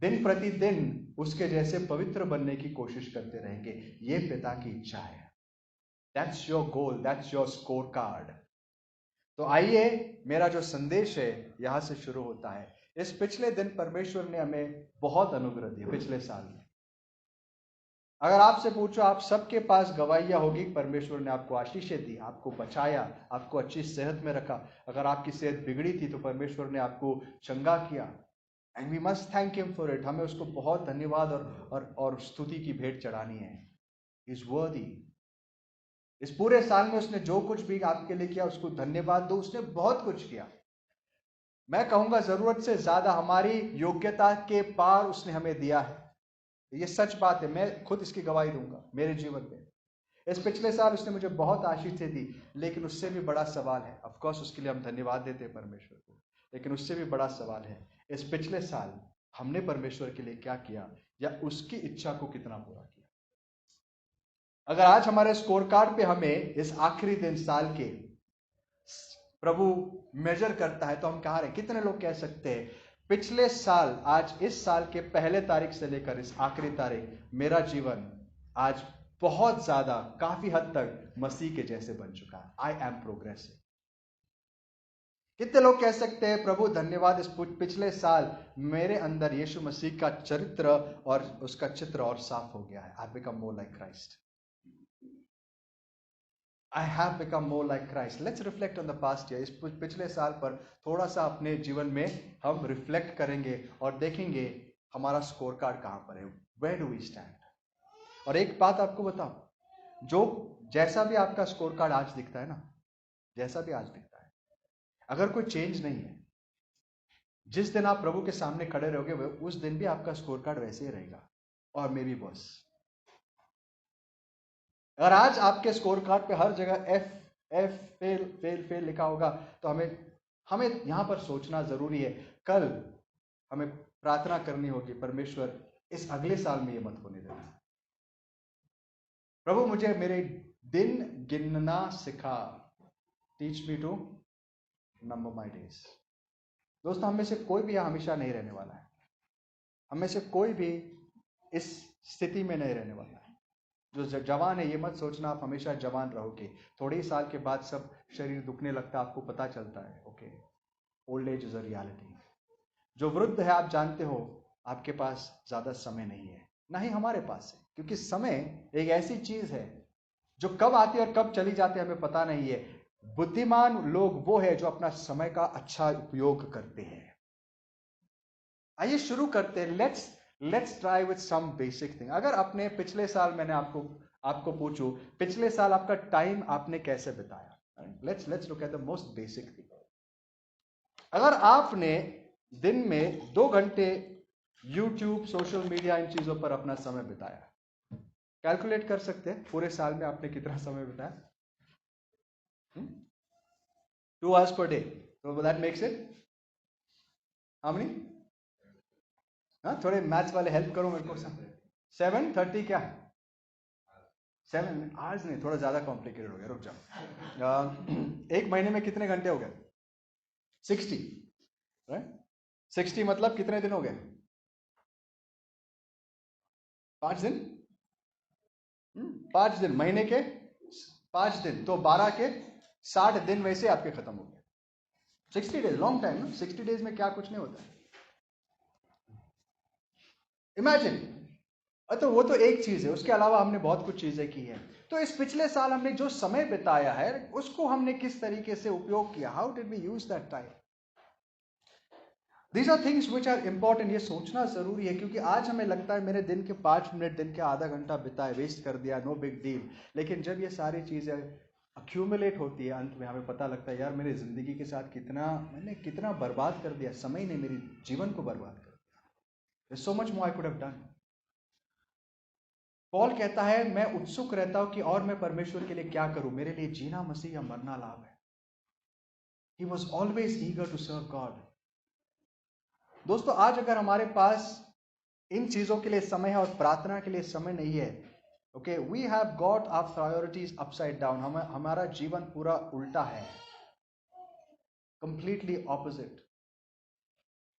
दिन प्रतिदिन उसके जैसे पवित्र बनने की कोशिश करते रहेंगे। ये पिता की इच्छा है। That's your goal, that's your score card. तो आइए, मेरा जो संदेश है यहां से शुरू होता है। इस पिछले दिन परमेश्वर ने हमें बहुत अनुग्रह दिया। पिछले साल में अगर आपसे पूछो, आप सबके पास गवाहियां होगी, परमेश्वर ने आपको आशीषें दी, आपको बचाया, आपको अच्छी सेहत में रखा। अगर आपकी सेहत बिगड़ी थी तो परमेश्वर ने आपको चंगा किया। And we must thank him for it. हमें उसको बहुत धन्यवाद और स्तुति की भेंट चढ़ानी है। इज वर्दी। इस पूरे साल में उसने जो कुछ भी आपके लिए किया उसको धन्यवाद दो। उसने बहुत कुछ किया। मैं कहूंगा जरूरत से ज्यादा, हमारी योग्यता के पार उसने हमें दिया है। ये सच बात है, मैं खुद इसकी गवाही दूंगा मेरे जीवन में। इस पिछले साल उसने मुझे बहुत आशीषें दी, लेकिन उससे भी बड़ा सवाल है। ऑफ कोर्स उसके लिए हम धन्यवाद देते हैं परमेश्वर को, लेकिन उससे भी बड़ा सवाल है, इस पिछले साल हमने परमेश्वर के लिए क्या किया, या उसकी इच्छा को कितना पूरा किया। अगर आज हमारे स्कोर कार्ड पे हमें इस आखिरी दिन साल के प्रभु मेजर करता है तो हम कहाँ रहे? कितने लोग कह सकते हैं पिछले साल, आज इस साल के पहले तारीख से लेकर इस आखिरी तारीख, मेरा जीवन आज बहुत ज्यादा, काफी हद तक मसीह के जैसे बन चुका है। I am progressive. कितने लोग कह सकते हैं प्रभु धन्यवाद, इस पिछले साल मेरे अंदर यीशु मसीह का चरित्र और उसका चित्र और साफ हो गया है। I become more like Christ. I have become more like Christ. Let's reflect on the past year. इस पिछले साल पर थोड़ा सा अपने जीवन में हम रिफ्लेक्ट करेंगे और देखेंगे हमारा स्कोर कार्ड कहां पर है। Where do we stand? और एक बात आपको बताऊं, जो जैसा भी आपका स्कोर कार्ड आज दिखता है ना, जैसा भी आज दिखता है, अगर कोई चेंज नहीं है, जिस दिन आप प्रभु के सामने खड़े रहोगे उस दिन भी आपका स्कोर कार्ड वैसे ही रहेगा, और मे बी बस। अगर आज आपके स्कोर कार्ड पे हर जगह F F fail fail fail लिखा होगा तो हमें यहां पर सोचना जरूरी है। कल हमें प्रार्थना करनी होगी, परमेश्वर इस अगले साल में ये मत होने देना। प्रभु मुझे मेरे दिन गिनना सिखा। Teach me to number my days. दोस्तों, हमें से कोई भी यहां हमेशा नहीं रहने वाला है। हमें से कोई भी इस स्थिति में नहीं रहने वाला है। जो जवान है, ये मत सोचना आप हमेशा जवान रहोगे। थोड़े ही साल के बाद सब शरीर दुखने लगता है, आपको पता चलता है। Okay, old age is a reality. जो वृद्ध है, आप जानते हो आपके पास ज्यादा समय नहीं है, ना ही हमारे पास है, क्योंकि समय एक ऐसी चीज है जो कब आती है और कब चली जाती है हमें पता नहीं है। बुद्धिमान लोग वो है जो अपना समय का अच्छा उपयोग करते हैं। आइए शुरू करते हैं। Let's try with some basic thing. अगर अपने पिछले साल मैंने आपको पूछूं, पिछले साल आपका टाइम आपने कैसे बिताया? Let's look at the most basic thing. अगर आपने दिन में 2 घंटे YouTube, सोशल मीडिया, इन चीजों पर अपना समय बिताया, कैलकुलेट कर सकते हैं पूरे साल में आपने कितना समय बिताया? 2 hours per day. So that makes it how many? हाँ, थोड़े मैथ्स वाले हेल्प करो मेरे को। 7:30 क्या? 7 आज नहीं, थोड़ा ज्यादा कॉम्प्लिकेटेड हो गया, रुक जाओ। एक महीने में कितने घंटे हो गए? 60, राइट? 60 मतलब कितने दिन हो गए? 5 दिन। 5 दिन, महीने के 5 दिन, तो 12 के 60 दिन वैसे आपके खत्म हो गए। 60 डेज, लॉन्ग टाइम ना। 60 डेज में क्या कुछ नहीं होता है। इमेजिन, तो वो तो एक चीज है, उसके अलावा हमने बहुत कुछ चीजें की हैं। तो इस पिछले साल हमने जो समय बिताया है उसको हमने किस तरीके से उपयोग किया? How did we use that time? These are things which are important. ये सोचना जरूरी है, क्योंकि आज हमें लगता है मेरे दिन के 5 मिनट, दिन के आधा घंटा बिताए, वेस्ट कर दिया, नो बिग डील। लेकिन जब ये सारी चीजें अक्यूमुलेट होती है, अंत में हमें पता लगता है यार मेरी जिंदगी के साथ मैंने कितना बर्बाद कर दिया। समय ने मेरी जीवन को बर्बाद कर दिया। So much more I could have done. Paul कहता है मैं उत्सुक रहता हूं कि और मैं परमेश्वर के लिए क्या करूं, मेरे लिए जीना मसीह या मरना लाभ है। He was always eager to serve God. दोस्तों, आज अगर हमारे पास इन चीजों के लिए समय है और प्रार्थना के लिए समय नहीं है, okay, we have got our priorities upside down. हमारा जीवन पूरा उल्टा है, कंप्लीटली ऑपोजिट।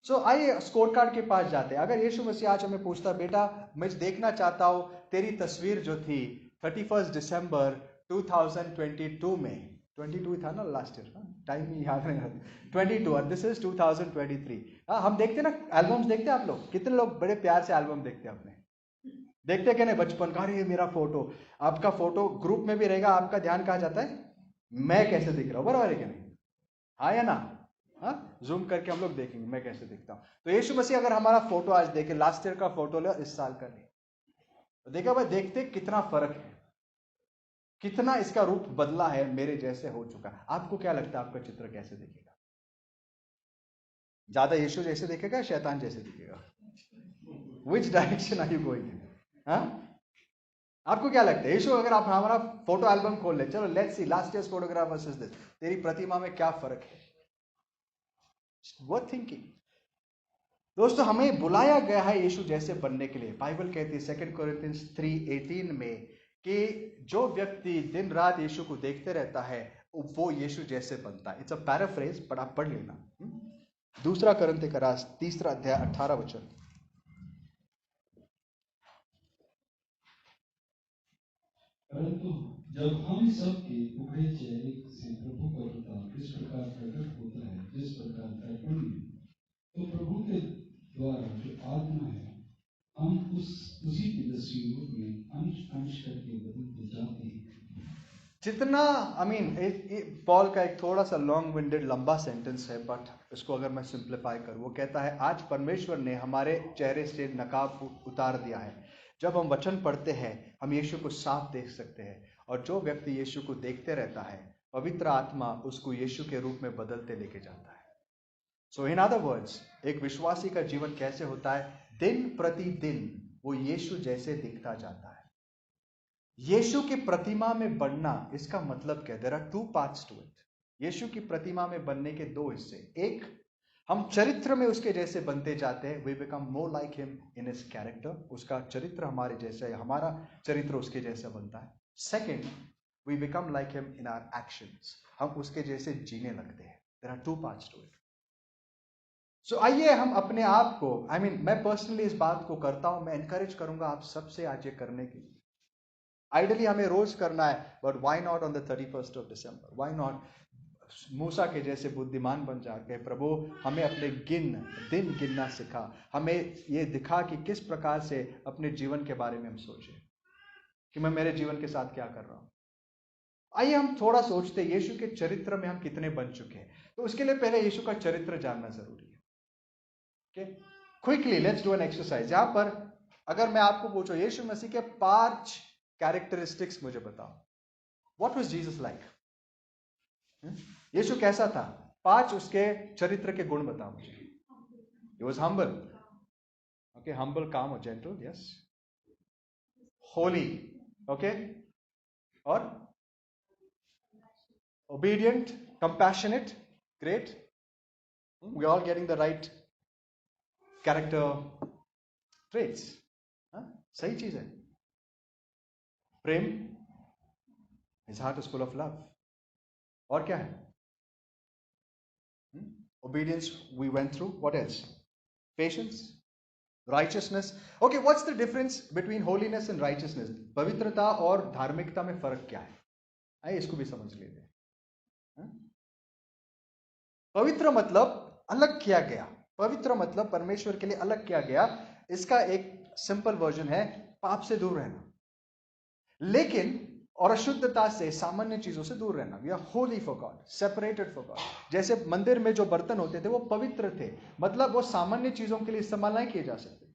सो आइए स्कोर कार्ड के पास जाते हैं। अगर यीशु मसीह आज हमें पूछता, बेटा मैं देखना चाहता हूं तेरी तस्वीर जो थी 31 दिसंबर 2022 में, 22 था ना लास्ट ईयर, टाइम ही याद नहीं रहता, 22 और दिस इज 2023। हम देखते ना एल्बम्स, देखते आप लोग? कितने लोग बड़े प्यार से एल्बम देखते हैं अपने? देखते क्या नहीं? बचपन का, अरे मेरा फोटो, आपका फोटो ग्रुप में भी रहेगा, आपका ध्यान कहा जाता है मैं कैसे दिख रहा हूं, बराबर है क्या नहीं? हाँ या ना? हाँ, जूम करके हम लोग देखेंगे मैं कैसे दिखता हूं। तो यीशु मसीह अगर हमारा फोटो आज देखे, लास्ट ईयर का फोटो ले, इस साल का ले, तो देखा भाई, देखते कितना फर्क है, कितना इसका रूप बदला है, मेरे जैसे हो चुका। आपको क्या लगता है आपका चित्र कैसे दिखेगा? ज्यादा यीशु जैसे दिखेगा, शैतान जैसे दिखेगा? Which direction are you going in? हाँ, आपको क्या लगता है? यीशु, अगर आप हमारा फोटो एल्बम खोल ले, चलो let's see last years photograph versus this, तेरी प्रतिमा में क्या फर्क है? Worth thinking. दोस्तों, हमें बुलाया गया है यीशु जैसे बनने के लिए। बाइबल कहती है 2 कोरिन्थियंस 3:18 में कि जो व्यक्ति दिन रात यीशु को देखते रहता है वो यीशु जैसे बनता है। इट्स अ पैराफ्रेज, बट आप पढ़ लेना। 2 कोरिन्थियों का रास 3 अध्याय 18 वचन। परंतु जब हम सब के टुकड़े चेहरे से प्रभु का प्रताप इस प्रकार प्रकट होता है, जिस प्रकार दर्पण में, तो प्रभु के द्वारा जो आत्मा है, हम उसी की तस्वीर में अंश अंश करके बदलते जाते हैं। जितना पॉल का एक थोड़ा सा लॉन्ग विंडेड लंबा सेंटेंस है, बट इसको अगर मैं सिंप्लीफाई करूं, वो कहता है आज परमेश्वर ने हमारे चेहरे से नकाब उतार दिया है। जब हम वचन पढ़ते हैं हम यीशु को साफ देख सकते हैं, और जो व्यक्ति यीशु को देखते रहता है, पवित्र आत्मा उसको यीशु के रूप में बदलते लेके जाता है। सो इन अदर वर्ड्स, एक विश्वासी का जीवन कैसे होता है? दिन प्रतिदिन वो यीशु जैसे दिखता जाता है। यीशु की प्रतिमा में बनना, इसका मतलब क्या? There are 2 parts to it. यीशु की प्रतिमा में बनने के 2 हिस्से। एक, हम चरित्र में उसके जैसे बनते जाते हैं, we become more like him in his character. उसका चरित्र हमारे जैसा है, हमारा चरित्र उसके जैसा बनता है। Second, we become like him in our actions, हम उसके जैसे जीने लगते हैं। There are 2 parts to it. So आइए हम अपने आप को, मैं पर्सनली इस बात को करता हूं, मैं एनकरेज करूंगा आप सबसे आज ये करने के लिए। आइडियली हमें रोज करना है, but why not on the 31st of December? Why not मूसा के जैसे बुद्धिमान बन जाके, प्रभु हमें अपने दिन गिनना सिखा, हमें ये दिखा कि किस प्रकार से अपने जीवन के बारे में हम सोचें कि मैं मेरे जीवन के साथ क्या कर रहा हूं। आइए हम थोड़ा सोचते हैं यीशु के चरित्र में हम कितने बन चुके हैं। तो उसके लिए पहले यीशु का चरित्र जानना जरूरी है। Okay, quickly let's do an exercise. यहां पर अगर मैं आपको पूछूं यीशु मसीह के 5 कैरेक्टरिस्टिक्स मुझे बताओ, व्हाट वाज जीसस लाइक? यीशु कैसा था? 5 उसके चरित्र के गुण बताओ मुझे। He was humble. Okay, humble, calm or gentle, yes. Holy, okay. और obedient, compassionate, great. We are all getting the right character traits. सही चीज है। प्रेम, His heart is full of love. और क्या है? Obedience we went through. What else? Patience, righteousness. Okay, what's the difference between holiness and righteousness? पवित्रता और धार्मिकता में फर्क क्या है? आइए इसको भी समझ लेते हैं. पवित्र मतलब अलग किया गया. पवित्र मतलब परमेश्वर के लिए अलग किया गया. इसका एक सिंपल वर्जन है पाप से दूर रहना, लेकिन और अशुद्धता से, सामान्य चीजों से दूर रहना. We are holy for God, separated for God. जैसे मंदिर में जो बर्तन होते थे वो पवित्र थे, मतलब वो सामान्य चीजों के लिए इस्तेमाल नहीं किए जा सकते.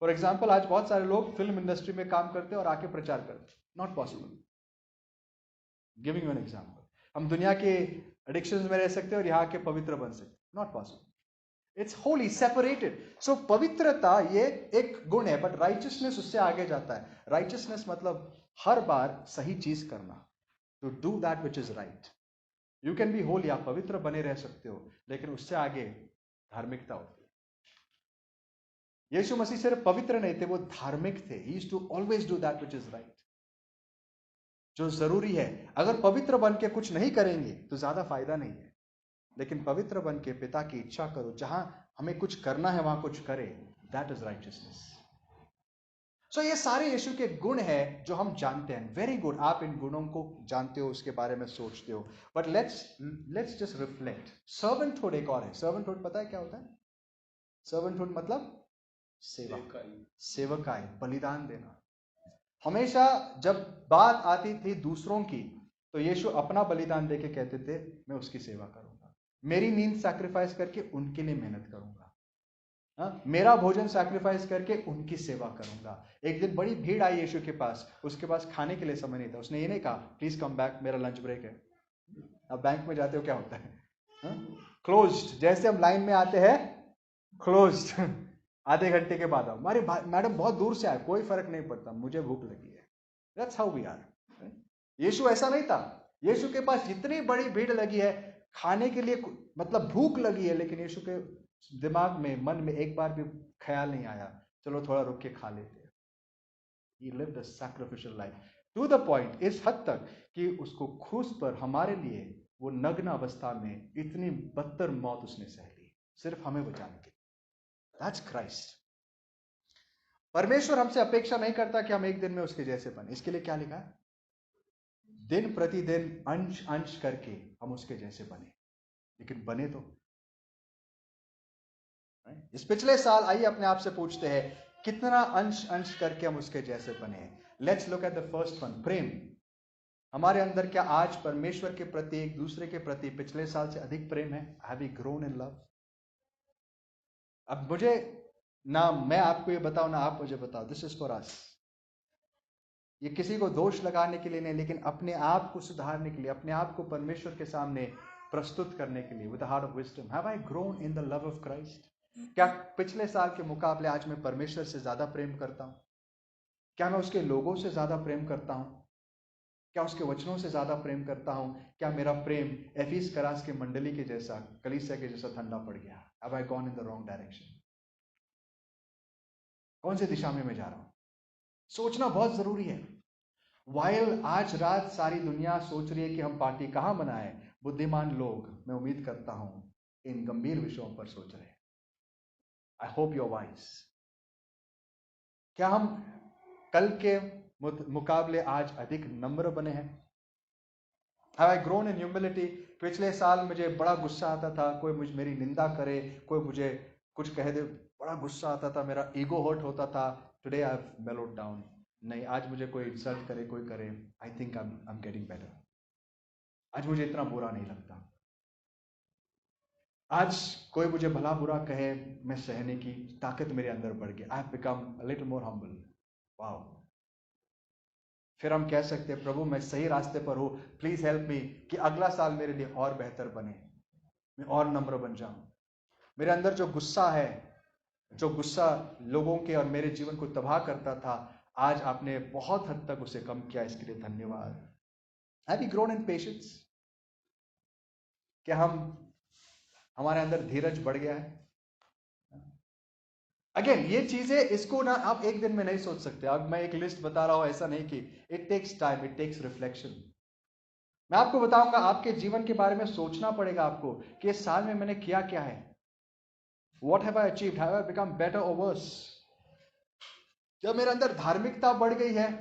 फॉर एग्जाम्पल, आज बहुत सारे लोग फिल्म इंडस्ट्री में काम करते हैं और आके प्रचार करते हैं. Not possible. Giving you an example. हम दुनिया के एडिक्शंस में रह सकते हैं और यहाँ के पवित्र बन सकते. Not possible. It's holy, separated. So पवित्रता ये एक गुण है, बट राइचियसनेस उससे आगे जाता है. राइचियसनेस मतलब हर बार सही चीज करना, to do that which is right. You can be holy, आप पवित्र बने रह सकते हो, लेकिन उससे आगे धार्मिकता होती है. यीशु मसीह सिर्फ पवित्र नहीं थे, वो धार्मिक थे. He used to always do that which is right, जो जरूरी है. अगर पवित्र बन के कुछ नहीं करेंगे तो ज्यादा फायदा नहीं है, लेकिन पवित्र बन के पिता की इच्छा करो, जहां हमें कुछ करना है वहां कुछ करे. That is righteousness. सो ये सारे यीशु के गुण हैं जो हम जानते हैं. वेरी गुड, आप इन गुणों को जानते हो, उसके बारे में सोचते हो. But let's just reflect. Servanthood एक और है. सर्वेंटहुड पता है क्या होता है? सर्वेंटहुड मतलब सेवा, सेवकाई, बलिदान देना. हमेशा जब बात आती थी दूसरों की, तो यीशु अपना बलिदान देके कहते थे मैं उसकी सेवा करूंगा. मेरी नींद सैक्रिफाइस करके उनके लिए मेहनत करूंगा. मेरा भोजन सैक्रिफाइस करके उनकी सेवा करूंगा. एक दिन बड़ी भीड़ आई यीशु के पास, उसके पास खाने के लिए समय नहीं था. उसने ये नहीं कहा प्लीज कम बैक, मेरा लंच ब्रेक है. अब बैंक में जाते हो क्या होता है? क्लोज्ड. जैसे हम लाइन में आते हैं, क्लोज्ड. आधे घंटे के बाद आओ. हमारे मैडम बहुत दूर से आए, कोई फर्क नहीं पड़ता, मुझे भूख लगी है. That's how we are. यीशु ऐसा नहीं था. यीशु के पास इतनी बड़ी भीड़ लगी है खाने के लिए, मतलब भूख लगी है, लेकिन यीशु के दिमाग में, मन में एक बार भी ख्याल नहीं आया चलो थोड़ा रुक के खा लेते हैं. He lived a sacrificial life to the point, इस हद तक कि उसको क्रूस पर हमारे लिए, वो नग्न अवस्था में इतनी बदतर मौत उसने सह ली सिर्फ हमें बचाने के लिए. That's Christ. परमेश्वर हमसे अपेक्षा नहीं करता कि हम एक दिन में उसके जैसे बने. इसके लिए क्या लिखा है? दिन प्रतिदिन अंश अंश करके हम उसके जैसे बने. लेकिन बने तो इस पिछले साल, आइए अपने आप से पूछते हैं कितना अंश अंश करके हम उसके जैसे बने. Let's look at the first one, प्रेम. हमारे अंदर क्या आज परमेश्वर के प्रति, एक दूसरे के प्रति पिछले साल से अधिक प्रेम है? Have we grown in love? अब मुझे ना मैं आपको ये बताऊं ना आप मुझे बताओ, दिस इज फॉर अस. ये किसी को दोष लगाने के लिए नहीं, लेकिन अपने आप को सुधारने के लिए, अपने आप को परमेश्वर के सामने प्रस्तुत करने के लिए. With the heart of wisdom, have I grown in the love of Christ? क्या पिछले साल के मुकाबले आज मैं परमेश्वर से ज्यादा प्रेम करता हूं? क्या मैं उसके लोगों से ज्यादा प्रेम करता हूं? क्या उसके वचनों से ज्यादा प्रेम करता हूं? क्या मेरा प्रेम एफिस करास के मंडली के जैसा, कलीसिया के जैसा ठंडा पड़ गया? Have I gone in the wrong direction? कौन सी दिशा में मैं जा रहा हूं? सोचना बहुत जरूरी है. वाइल आज रात सारी दुनिया सोच रही है कि हम पार्टी कहां मनाएं, बुद्धिमान लोग, मैं उम्मीद करता हूं, इन गंभीर विषयों पर सोच रहे हैं. I hope you are wise. क्या हम कल के मुकाबले आज अधिक नम्र बने हैं? Have I grown in humility? पिछले साल मुझे बड़ा गुस्सा आता था, कोई मेरी निंदा करे, कोई मुझे कुछ कह दे, बड़ा गुस्सा आता था, मेरा ईगो हर्ट होता था. Today I have मेलोड down. नहीं, आज मुझे कोई इंसल्ट करे, कोई करे, I think I am getting better. आज मुझे इतना बुरा नहीं लगता. आज कोई मुझे भला बुरा कहे, मैं सहने की ताकत मेरे अंदर बढ़ गई. I have become a little more humble. Wow. फिर हम कह सकते हैं प्रभु मैं सही रास्ते पर हूं, प्लीज हेल्प मी कि अगला साल मेरे लिए और बेहतर बने, मैं और नम्र बन जाऊं. मेरे अंदर जो गुस्सा है, जो गुस्सा लोगों के और मेरे जीवन को तबाह करता था, आज आपने बहुत हद तक उसे कम किया, इसके लिए धन्यवाद. Have you grown in patience? क्या हमारे अंदर धीरज बढ़ गया है? अगेन ये चीजें, इसको ना आप एक दिन में नहीं सोच सकते। अब मैं एक लिस्ट बता रहा हूं, ऐसा नहीं कि it takes time, it takes reflection. मैं आपको बताऊंगा, आपके जीवन के बारे में सोचना पड़ेगा आपको कि इस साल में मैंने किया क्या है। What have I achieved? Have I become better or worse? जब मेरे अंदर धार्मिकता बढ़ गई है,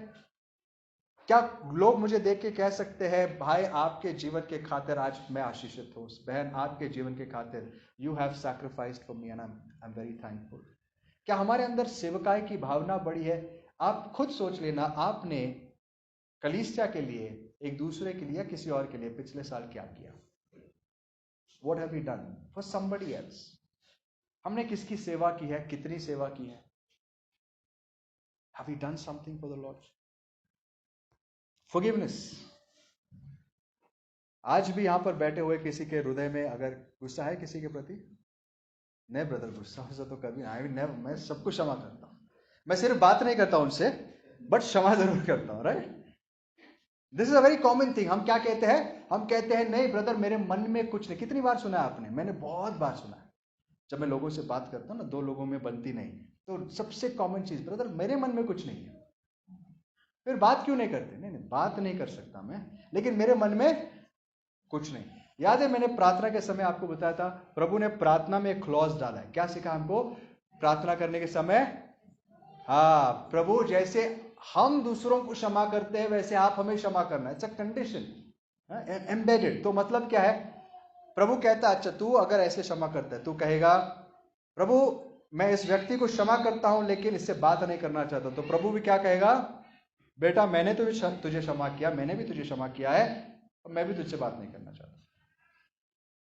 क्या लोग मुझे देख के कह सकते हैं भाई आपके जीवन के खातिर आज मैं आशीषित हूं, बहन आपके जीवन के खातिर you have sacrificed for me and I am very thankful. क्या हमारे अंदर सेवकाई की भावना बढ़ी है? आप खुद सोच लेना, आपने कलीसिया के लिए, एक दूसरे के लिए, किसी और के लिए पिछले साल क्या किया? What have we done for somebody else? हमने किसकी सेवा की है, कितनी सेवा की है? Have we done something for the Lord? Forgiveness. आज भी यहां पर बैठे हुए किसी के हृदय में अगर गुस्सा है किसी के प्रति? नहीं ब्रदर, गुस्सा से तो कभी नहीं। मैं सबको क्षमा करता हूं। मैं सिर्फ बात नहीं करता उनसे, बट क्षमा जरूर करता हूं, right? This is a very common thing. हम क्या कहते हैं? हम कहते हैं नहीं ब्रदर मेरे मन में कुछ नहीं। कितनी बार सुना है आपने? मैंने बहुत बार सुना है। जब मैं लोगों से बात करता हूं ना, दो लोगों में बनती नहीं, तो सबसे कॉमन चीज, ब्रदर मेरे मन में कुछ नहीं है। फिर बात क्यों नहीं करते? नहीं, बात नहीं कर सकता मैं, लेकिन मेरे मन में कुछ नहीं। याद है मैंने प्रार्थना के समय आपको बताया था, प्रभु ने प्रार्थना में एक क्लॉज डाला है। क्या सिखा हमको प्रार्थना करने के समय? हाँ, प्रभु जैसे हम दूसरों को क्षमा करते हैं वैसे आप हमें क्षमा करना। It's a condition embedded. तो मतलब क्या है? प्रभु कहता है अच्छा तू अगर ऐसे क्षमा करता है, तू कहेगा प्रभु मैं इस व्यक्ति को क्षमा करता हूं लेकिन इससे बात नहीं करना चाहता, तो प्रभु भी क्या कहेगा? बेटा मैंने तो तुझे क्षमा किया, मैंने भी तुझे क्षमा किया है, और मैं भी तुझसे बात नहीं करना चाहता।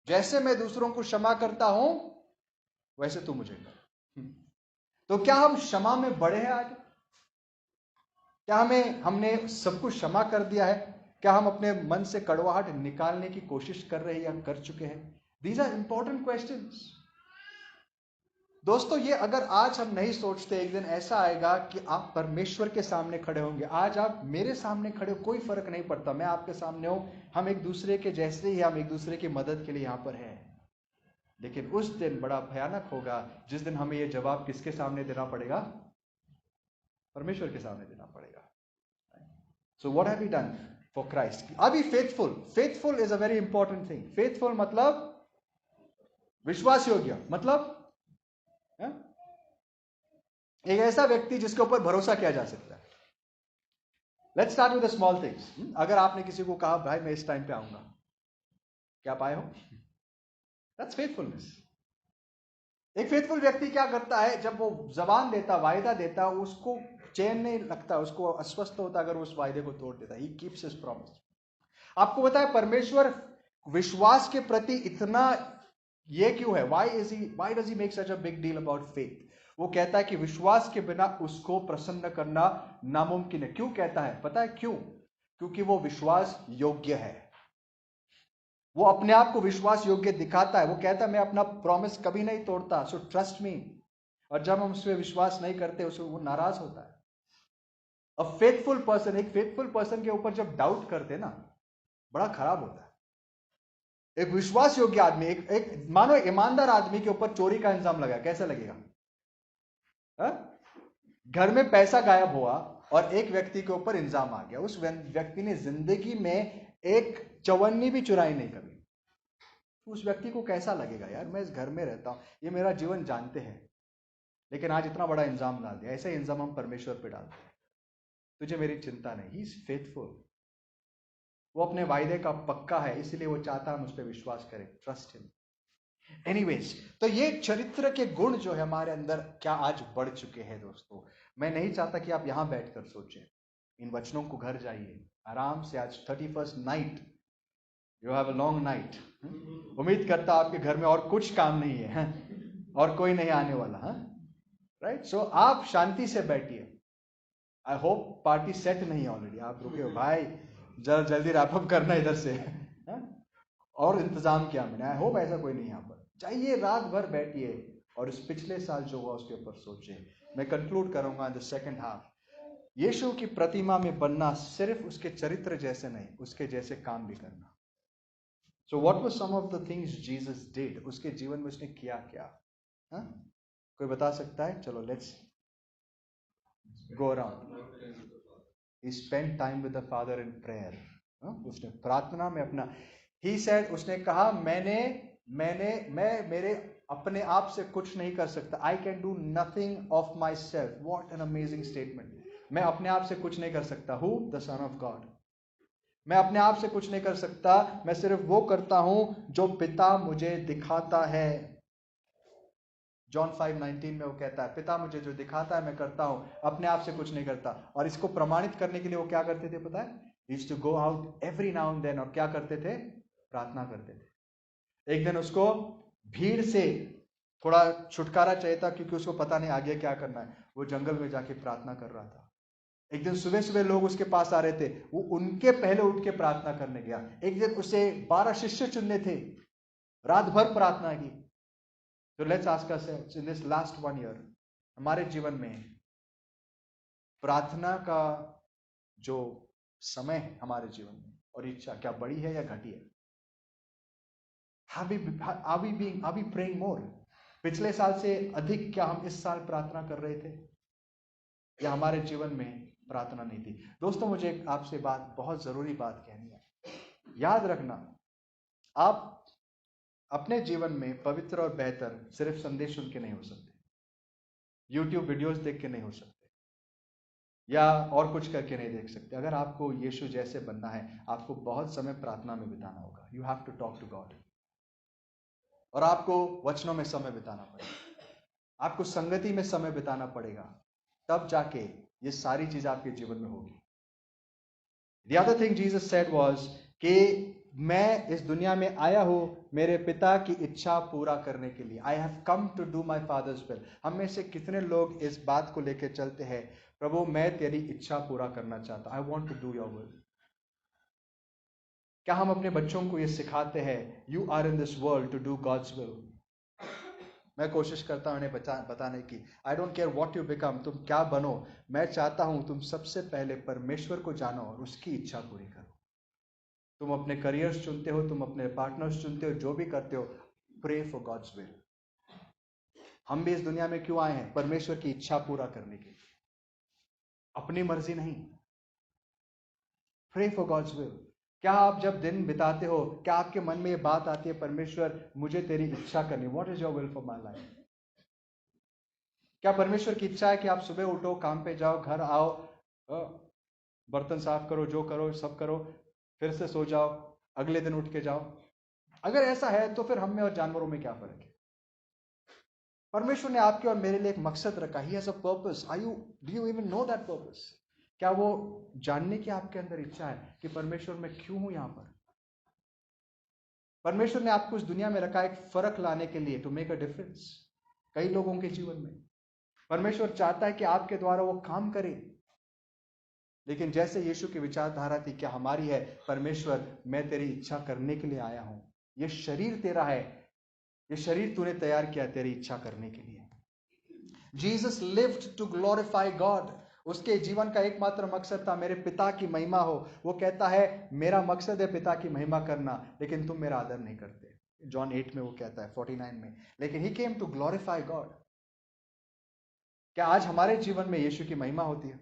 जैसे मैं दूसरों को क्षमा करता हूं वैसे तू मुझे कर। तो क्या हम क्षमा में बढ़े हैं आगे? क्या हमने सब कुछ क्षमा कर दिया है? क्या हम अपने मन से कड़वाहट निकालने की कोशिश कर रहे हैं या कर चुके हैं? दीज आर इंपॉर्टेंट क्वेश्चंस दोस्तों। ये अगर आज हम नहीं सोचते, एक दिन ऐसा आएगा कि आप परमेश्वर के सामने खड़े होंगे। आज आप मेरे सामने खड़े हो, कोई फर्क नहीं पड़ता, मैं आपके सामने हूं, हम एक दूसरे के जैसे ही, हम एक दूसरे की मदद के लिए यहां पर हैं। लेकिन उस दिन बड़ा भयानक होगा जिस दिन हमें यह जवाब किसके सामने देना पड़ेगा? परमेश्वर के सामने देना पड़ेगा। So what have we done for Christ? अभी faithful is a very important thing. Faithful मतलब विश्वास योग्य, मतलब एक ऐसा व्यक्ति जिसके ऊपर भरोसा किया जा सकता है। Let's start with the small things. अगर आपने किसी को कहा भाई मैं इस टाइम पे आऊंगा, क्या पाए हो? That's faithfulness. एक फेथफुल व्यक्ति क्या करता है? जब वो जबान देता, वायदा देता, उसको चैन नहीं लगता, उसको अस्वस्थ होता अगर वो उस वायदे को तोड़ देता। He keeps his promise. आपको पता है परमेश्वर विश्वास के प्रति इतना ये क्यों है? Why does he make such a big deal about faith? वो कहता है कि विश्वास के बिना उसको प्रसन्न करना नामुमकिन है। क्यों कहता है? पता है क्यों? क्योंकि वो विश्वास योग्य है। वो अपने आप को विश्वास योग्य दिखाता है। वो कहता है मैं अपना प्रॉमिस कभी नहीं तोड़ता, सो ट्रस्ट मी। और जब हम उसमें विश्वास नहीं करते उसे वो नाराज होता है। अ फेथफुल पर्सन, एक फेथफुल पर्सन के ऊपर जब डाउट करते ना, बड़ा खराब होता है। एक विश्वास योग्य आदमी, एक मानो ईमानदार आदमी के ऊपर चोरी का इल्जाम लगा, कैसा लगेगा? घर में पैसा गायब हुआ और एक व्यक्ति के ऊपर इल्जाम आ गया। उस व्यक्ति ने जिंदगी में एक चवन्नी भी चुराई नहीं कभी। उस व्यक्ति को कैसा लगेगा? यार मैं इस घर में रहता हूं, ये मेरा जीवन जानते हैं, लेकिन आज इतना बड़ा इल्जाम डाल दिया। ऐसे इल्जाम हम परमेश्वर पे डालते हैं। तुझे मेरी चिंता नहीं। He is faithful. वो अपने वायदे का पक्का है, इसलिए वो चाहता है हम उस पर विश्वास करें। Trust him. एनीवेज, तो ये चरित्र के गुण जो है हमारे अंदर क्या आज बढ़ चुके हैं दोस्तों? मैं नहीं चाहता कि आप यहां बैठकर सोचें। इन वचनों को घर जाइए आराम से। आज 31st night, you have a long night. उम्मीद करता आपके घर में और कुछ काम नहीं है, और कोई नहीं आने वाला, राइट? सो आप शांति से बैठिए। आई होप पार्टी सेट नहीं है ऑलरेडी। आप रुके हो भाई, जल्दी रैप अप करना इधर से, और इंतजाम किया मैंने। आई होप ऐसा कोई नहीं यहाँ पर। चाहिए रात भर बैठिए और उस पिछले साल जो हुआ उसके ऊपर सोचिए। मैं कंक्लूड करूंगा इन द सेकंड हाफ। यीशु की प्रतिमा में बनना सिर्फ उसके चरित्र जैसे नहीं, उसके जैसे काम भी करना। So what was some of the things Jesus did? उसके जीवन में उसने किया क्या? कोई बता सकता है? चलो let's go around. He spent time with the Father in prayer. उसने प्रार्थना में अपना He said, उसने कहा मैं मेरे अपने आप से कुछ नहीं कर सकता. I can do nothing of myself. What an amazing statement. मैं अपने आप से कुछ नहीं कर सकता. Who? The Son of God. मैं अपने आप से कुछ नहीं कर सकता. मैं सिर्फ वो करता हूं जो पिता मुझे दिखाता है. जॉन 5:19 में वो कहता है, पिता मुझे जो दिखाता है मैं करता हूं, अपने आप से कुछ नहीं करता. और इसको प्रमाणित करने के लिए वो क्या करते थे पता है? Used to go out every now and then, और क्या करते थे? प्रार्थना करते थे. एक दिन उसको भीड़ से थोड़ा छुटकारा चाहिए था, क्योंकि उसको पता नहीं आगे क्या करना है. वो जंगल में जाके प्रार्थना कर रहा था. एक दिन सुबह सुबह लोग उसके पास आ रहे थे, वो उनके पहले उठ के प्रार्थना करने गया. एक दिन उसे 12 शिष्य चुनने थे, रात भर प्रार्थना की. So let's ask ourselves, in this last 1 year, हमारे जीवन में प्रार्थना का जो समय है हमारे जीवन में और इच्छा क्या बड़ी है या घटी है? Are we praying more? पिछले साल से अधिक क्या हम इस साल प्रार्थना कर रहे थे, या हमारे जीवन में प्रार्थना नहीं थी? दोस्तों, मुझे आपसे बहुत जरूरी बात कहनी है. याद रखना, आप अपने जीवन में पवित्र और बेहतर सिर्फ संदेश सुन के नहीं हो सकते, YouTube वीडियोस देख के नहीं हो सकते, या और कुछ करके नहीं देख सकते. अगर आपको यीशु जैसे बनना है, आपको बहुत समय प्रार्थना में बिताना होगा. You have to talk to God. और आपको वचनों में समय बिताना पड़ेगा, आपको संगति में समय बिताना पड़ेगा, तब जाके ये सारी चीज आपके जीवन में होगी. The other thing Jesus said was कि मैं इस दुनिया में आया हूं मेरे पिता की इच्छा पूरा करने के लिए. I have come to do my father's will. हम में से कितने लोग इस बात को लेकर चलते हैं, प्रभु मैं तेरी इच्छा पूरा करना चाहता. I want to do your will. क्या हम अपने बच्चों को ये सिखाते हैं, You are in this world to do God's will? मैं कोशिश करता हूं उन्हें बताने की. I don't care what you become, तुम क्या बनो, मैं चाहता हूं तुम सबसे पहले परमेश्वर को जानो और उसकी इच्छा पूरी करो. तुम अपने करियर्स चुनते हो, तुम अपने पार्टनर्स चुनते हो, जो भी करते हो, प्रे फॉर गॉड्स विल. हम भी इस दुनिया में क्यों आए हैं? परमेश्वर की इच्छा पूरा करने के लिए, अपनी मर्जी नहीं. Pray for God's will. क्या आप जब दिन बिताते हो, क्या आपके मन में ये बात आती है, परमेश्वर मुझे तेरी इच्छा करनी, what is your will for my life? क्या परमेश्वर की इच्छा है कि आप सुबह उठो, काम पे जाओ, घर आओ, बर्तन साफ करो, जो करो सब करो, फिर से सो जाओ, अगले दिन उठ के जाओ? अगर ऐसा है तो फिर हम में और जानवरों में क्या फर्क है? परमेश्वर ने आपके और मेरे लिए एक मकसद रखा. He has a purpose. Do you even know that purpose? क्या वो जानने की आपके अंदर इच्छा है कि परमेश्वर मैं क्यों हूं यहां पर? परमेश्वर ने आपको इस दुनिया में रखा एक फर्क लाने के लिए, टू मेक अ डिफरेंस कई लोगों के जीवन में. परमेश्वर चाहता है कि आपके द्वारा वो काम करे. लेकिन जैसे यीशु की विचारधारा थी, क्या हमारी है, परमेश्वर मैं तेरी इच्छा करने के लिए आया हूं, ये शरीर तेरा है, ये शरीर तूने तैयार किया तेरी इच्छा करने के लिए. Jesus lived to glorify God. उसके जीवन का एकमात्र मकसद था मेरे पिता की महिमा हो. वो कहता है मेरा मकसद है पिता की महिमा करना, लेकिन तुम मेरा आदर नहीं करते. जॉन 8 में वो कहता है, 49 में. लेकिन ही केम टू ग्लोरीफाई गॉड. क्या आज हमारे जीवन में यीशु की महिमा होती है?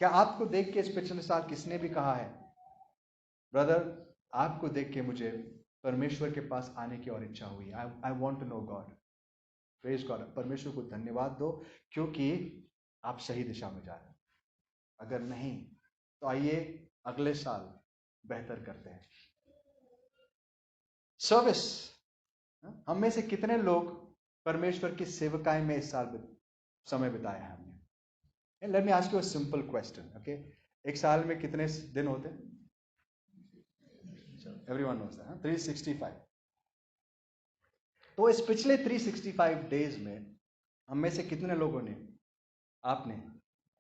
क्या आपको देख के इस पिछले साल किसने भी कहा है, ब्रदर आपको देख के मुझे परमेश्वर के पास आने की और इच्छा हुई, I want to know God? Praise God. परमेश्वर को धन्यवाद दो क्योंकि आप सही दिशा में जा रहे हैं. अगर नहीं तो आइए अगले साल बेहतर करते हैं. सर्विस. हम में से कितने लोग परमेश्वर की सेवकाई में इस साल समय बिताया है हमने? Let me ask you a simple question. Okay, एक साल में कितने दिन होते हैं? Everyone knows that, 365. तो इस पिछले 365 डेज में हम में से कितने लोगों ने, आपने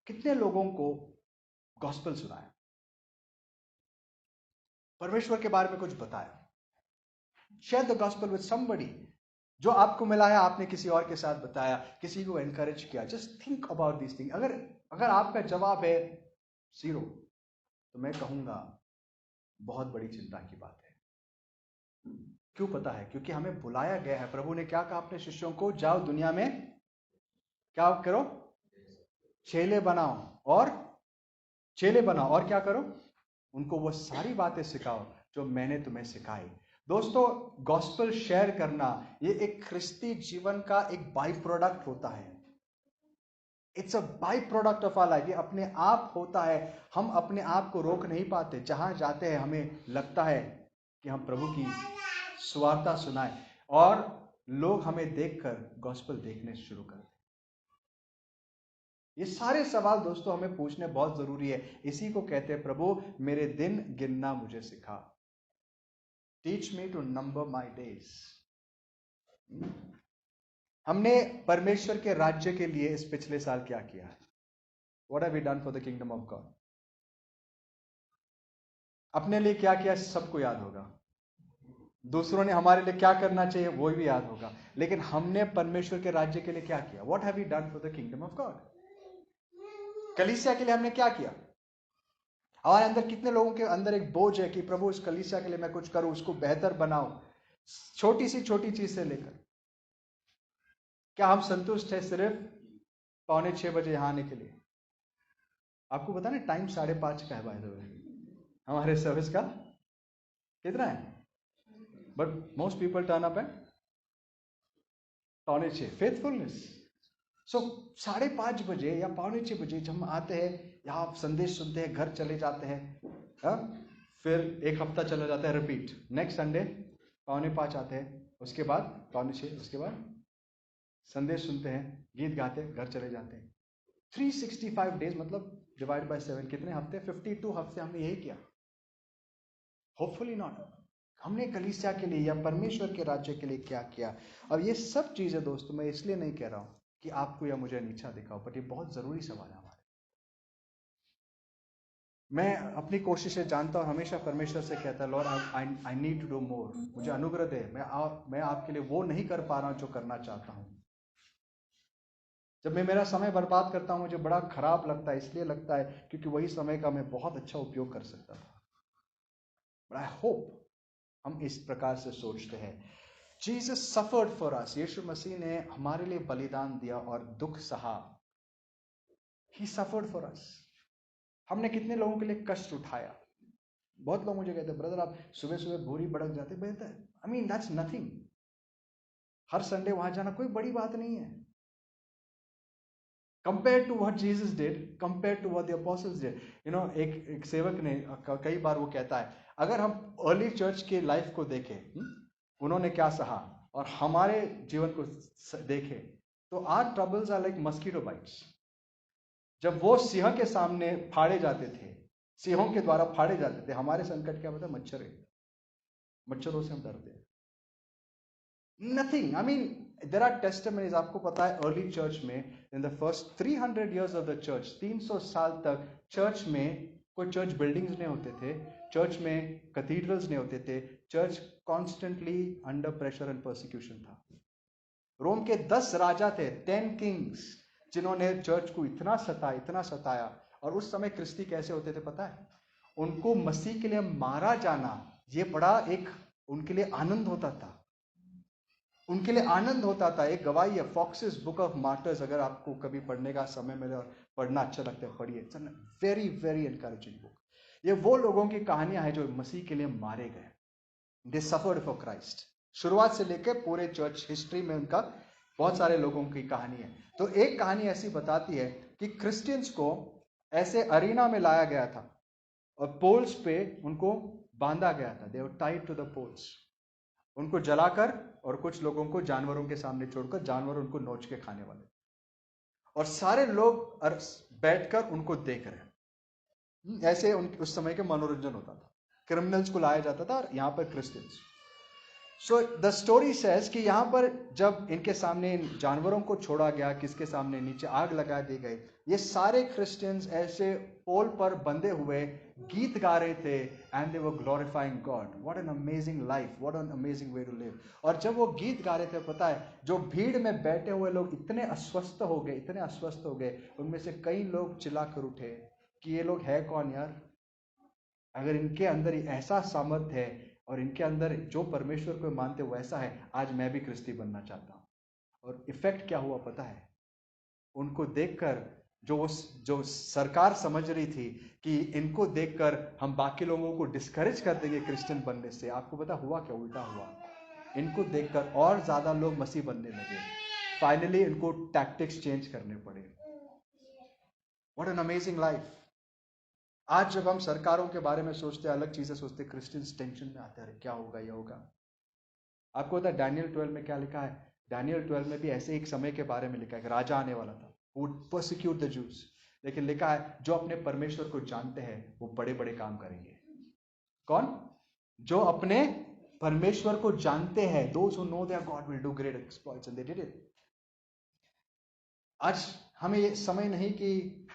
कितने लोगों को गॉस्पेल सुनाया, परमेश्वर के बारे में कुछ बताया? Share the gospel with somebody. जो आपको मिला है आपने किसी और के साथ बताया, किसी को एनकरेज किया. Just think about this thing. अगर आपका जवाब है 0, तो मैं कहूंगा बहुत बड़ी चिंता की बात है. क्यों पता है? क्योंकि हमें बुलाया गया है. प्रभु ने क्या कहा अपने शिष्यों को? जाओ दुनिया में क्या करो? चेले बनाओ। और चेले बनाओ और क्या करो? उनको वो सारी बातें सिखाओ जो मैंने तुम्हें सिखाई। दोस्तों, गॉस्पेल शेयर करना ये एक ख्रिस्ती जीवन का एक बाई प्रोडक्ट होता है। It's a by product of our life. ये अपने आप होता है। हम अपने आप को रोक नहीं पाते। जहां जाते हैं हमें लगता है कि हम प्रभु की सुवार्ता सुनाएं, और लोग हमें देखकर गॉस्पेल देखने शुरू करते हैं। ये सारे सवाल दोस्तों हमें पूछने बहुत जरूरी है। इसी को कहते हैं, प्रभु मेरे दिन गिनना मुझे सिखा। Teach me to number my days. हमने परमेश्वर के राज्य के लिए इस पिछले साल क्या किया है? What have we done for the kingdom of God? अपने लिए क्या किया सबको याद होगा। दूसरों ने हमारे लिए क्या करना चाहिए वो भी याद होगा। लेकिन हमने परमेश्वर के राज्य के लिए क्या किया? What have we done for the kingdom of God? कलीसिया के लिए हमने क्या किया? हमारे अंदर कितने लोगों के अंदर एक बोझ है कि प्रभु इस कलीसिया के लिए मैं कुछ करूं, उसको बेहतर बनाऊं, छोटी सी छोटी चीज से लेकर। क्या हम संतुष्ट है सिर्फ 5:45 बजे यहां आने के लिए? आपको पता ना टाइम 5:30 का है बाय द वे। हमारे सर्विस का कितना है? But most people turn up at 5:45। Faithfulness. So 5:30 बजे या 5:45 बजे जब हम आते हैं, यहाँ संदेश सुनते हैं, घर चले जाते हैं, फिर एक हफ्ता चला जाता है, रिपीट। नेक्स्ट संडे 5:45 आते हैं, उसके बाद 5:45, उसके बाद संदेश सुनते हैं, गीत गाते हैं, घर चले जाते हैं। 365 डेज मतलब डिवाइड बाय 7 कितने हफ्ते? 52 हफ्ते हमने यही किया। Hopefully not. हमने कलीसिया के लिए या परमेश्वर के राज्य के लिए क्या किया? अब ये सब चीजें दोस्तों मैं इसलिए नहीं कह रहा हूं कि आपको या मुझे नीचा दिखाओ, बट ये बहुत जरूरी सवाल है हमारे। मैं अपनी कोशिशें जानता हूं, हमेशा परमेश्वर से कहता है, Lord I need to do more. मुझे अनुग्रह दे। मैं आपके लिए वो नहीं कर पा रहा हूं जो करना चाहता हूं। जब मैं मेरा समय बर्बाद करता हूं मुझे बड़ा खराब लगता है। इसलिए लगता है क्योंकि वही समय का मैं बहुत अच्छा उपयोग कर सकता था। बट आई होप हम इस प्रकार से सोचते हैं। Jesus suffered for us. यीशु मसीह ने हमारे लिए बलिदान दिया और दुख सहा। He suffered for us. हमने कितने लोगों के लिए कष्ट उठाया। बहुत लोग मुझे कहते हैं, ब्रदर आप सुबह सुबह भूरी भड़क जाते। बेहतर, आई मीन दैट्स नथिंग। हर संडे वहां जाना कोई बड़ी बात नहीं है। Compare to what Jesus did, compare to what the apostles did. You know, एक सेवक ने कई बार वो कहता है, अगर हम अर्ली चर्च के लाइफ को देखें, उन्होंने क्या सहा, और हमारे जीवन को देखें, तो our troubles are like mosquito bites. जब वो सिंह के सामने फाड़े जाते थे, सिंहों के द्वारा फाड़े जाते थे, हमारे संकट क्या पता? मच्छर है। मच्छरों से हम डरते हैं। Nothing. I mean there are testimonies. आपको पता है अर्ली चर्च में in the first 300 years of the church, 300 साल तक चर्च में कोई चर्च बिल्डिंग्स नहीं होते थे, चर्च में कैथीड्रल्स नहीं होते थे, church constantly under pressure and persecution था। रोम के 10 राजा थे, 10 किंग्स, जिन्होंने चर्च को इतना सताया। और उस समय क्रिस्ती कैसे होते थे पता है? उनको मसीह के लिए मारा जाना ये बड़ा एक उनके लिए आनंद होता था। उनके लिए आनंद होता था। एक गवाही है, फॉक्सेस बुक ऑफ मार्टर्स। अगर आपको कभी पढ़ने का समय मिले और पढ़ना अच्छा लगता है, पढ़िए। It's very very encouraging book. ये वो लोगों की कहानियां हैं जो मसीह के लिए मारे गए। दे सफर्ड फॉर क्राइस्ट। शुरुआत से लेकर पूरे चर्च हिस्ट्री में उनका बहुत सारे लोगों की कहानी है। तो एक कहानी ऐसी बताती है कि क्रिश्चियंस को ऐसे अरीना में लाया गया था और पोल्स पे उनको बांधा गया था। They were tied to the poles. उनको जलाकर और कुछ लोगों को जानवरों के सामने छोड़कर, जानवर उनको नोच के खाने वाले, और सारे लोग बैठकर उनको देख रहे हैं। ऐसे उस समय के मनोरंजन होता था। क्रिमिनल्स को लाया जाता था और यहां पर Christians. So the story says कि यहां पर जब इनके सामने इन जानवरों को छोड़ा गया, किसके सामने? नीचे आग लगा दी गई। ये सारे क्रिश्चियंस ऐसे पोल पर बंधे हुए गीत गा रहे थे, and they were glorifying God. What an amazing life, what an amazing way to live. और जब वो गीत गा रहे थे, पता है, जो भीड़ में बैठे हुए लोग इतने अस्वस्थ हो गए, उनमें से कई लोग चिल्लाकर उठे कि ये लोग है कौन यार? अगर इनके अंदर ऐसा सामर्थ्य है और इनके अंदर जो परमेश्वर को मानते वैसा है, आज मैं भी क्रिस्ती बनना चाहता हूं। और इफेक्ट क्या हुआ पता है? उनको देखकर जो सरकार समझ रही थी कि इनको देखकर हम बाकी लोगों को डिस्करेज कर देंगे क्रिश्चियन बनने से, आपको पता हुआ क्या? उल्टा हुआ। इनको देखकर और ज्यादा लोग मसीह बनने लगे। फाइनली इनको टैक्टिक्स चेंज करने पड़े। What an amazing life. आज जब हम सरकारों के बारे में सोचते हैं, अलग चीजें सोचते हैं, क्रिश्चियंस टेंशन में आते हैं, क्या होगा ये होगा। आपको पता है डैनियल 12 में क्या लिखा है? डैनियल 12 में भी ऐसे एक समय के बारे में लिखा है कि राजा आने वाला था, would persecute the Jews, लेकिन लिखा है जो अपने परमेश्वर को जानते हैं वो बड़े बड़े काम करेंगे। कौन? जो अपने परमेश्वर को जानते हैं, those who know their God will do great exploits, and they did it. आज हमें ये समय नहीं कि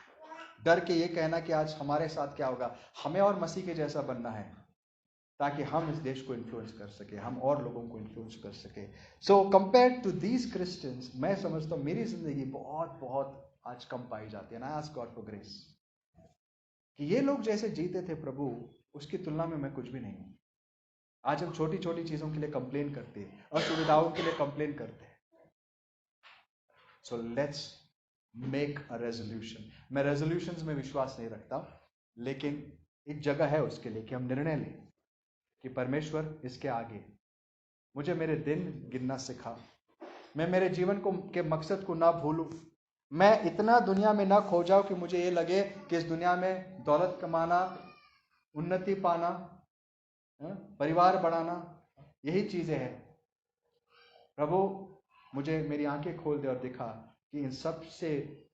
डर के ये कहना कि आज हमारे साथ क्या होगा। हमें और मसीह के जैसा बनना है ताकि हम इस देश को इन्फ्लुएंस कर सके, हम और लोगों को इन्फ्लुएंस कर सके। सो कंपेयर्ड टू दीज क्रिश्चियंस, मैं समझता हूँ मेरी जिंदगी बहुत बहुत आज कम पाई जाती है। ना आस्क गॉड फॉर ग्रेस कि ये लोग जैसे जीते थे प्रभु, उसकी तुलना में मैं कुछ भी नहीं हूं। आज हम छोटी छोटी चीजों के लिए कंप्लेन करते हैं, असुविधाओं के लिए कंप्लेन करते हैं। So let's make a resolution. मैं रेजोल्यूशंस में विश्वास नहीं रखता, लेकिन एक जगह है उसके लिए कि हम निर्णय लें कि परमेश्वर इसके आगे मुझे मेरे दिन गिनना सिखा। मैं मेरे जीवन को के मकसद को ना भूलूं। मैं इतना दुनिया में ना खो जाऊं कि मुझे ये लगे कि इस दुनिया में दौलत कमाना, उन्नति पाना, परिवार बढ़ाना, यही चीजें हैं। प्रभु मुझे मेरी आंखें खोल दे और दिखा कि इन सबसे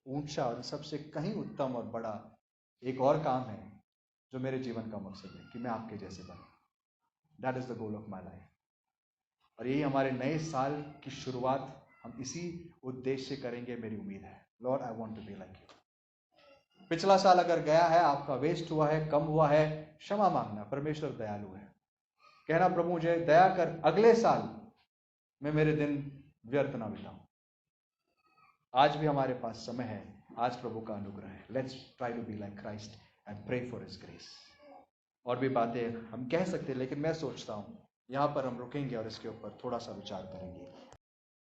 ऊंचा और सबसे कहीं उत्तम और बड़ा एक और काम है जो मेरे जीवन का मकसद है कि मैं आपके जैसे बनूं। That is the goal of my life. और यही हमारे नए साल की शुरुआत हम इसी उद्देश्य से करेंगे, मेरी उम्मीद है। Lord I want to be like you. पिछला साल अगर गया है, आपका वेस्ट हुआ है, कम हुआ है, क्षमा मांगना। परमेश्वर दयालु है। कहना प्रभु मुझे दया कर, अगले साल में मेरे दिन व्यर्थ ना बिताऊं। आज भी हमारे पास समय है, आज प्रभु का अनुग्रह है। Let's try to be like Christ and pray for his grace. और भी बातें हम कह सकते हैं, लेकिन मैं सोचता हूं यहां पर हम रुकेंगे और इसके ऊपर थोड़ा सा विचार करेंगे।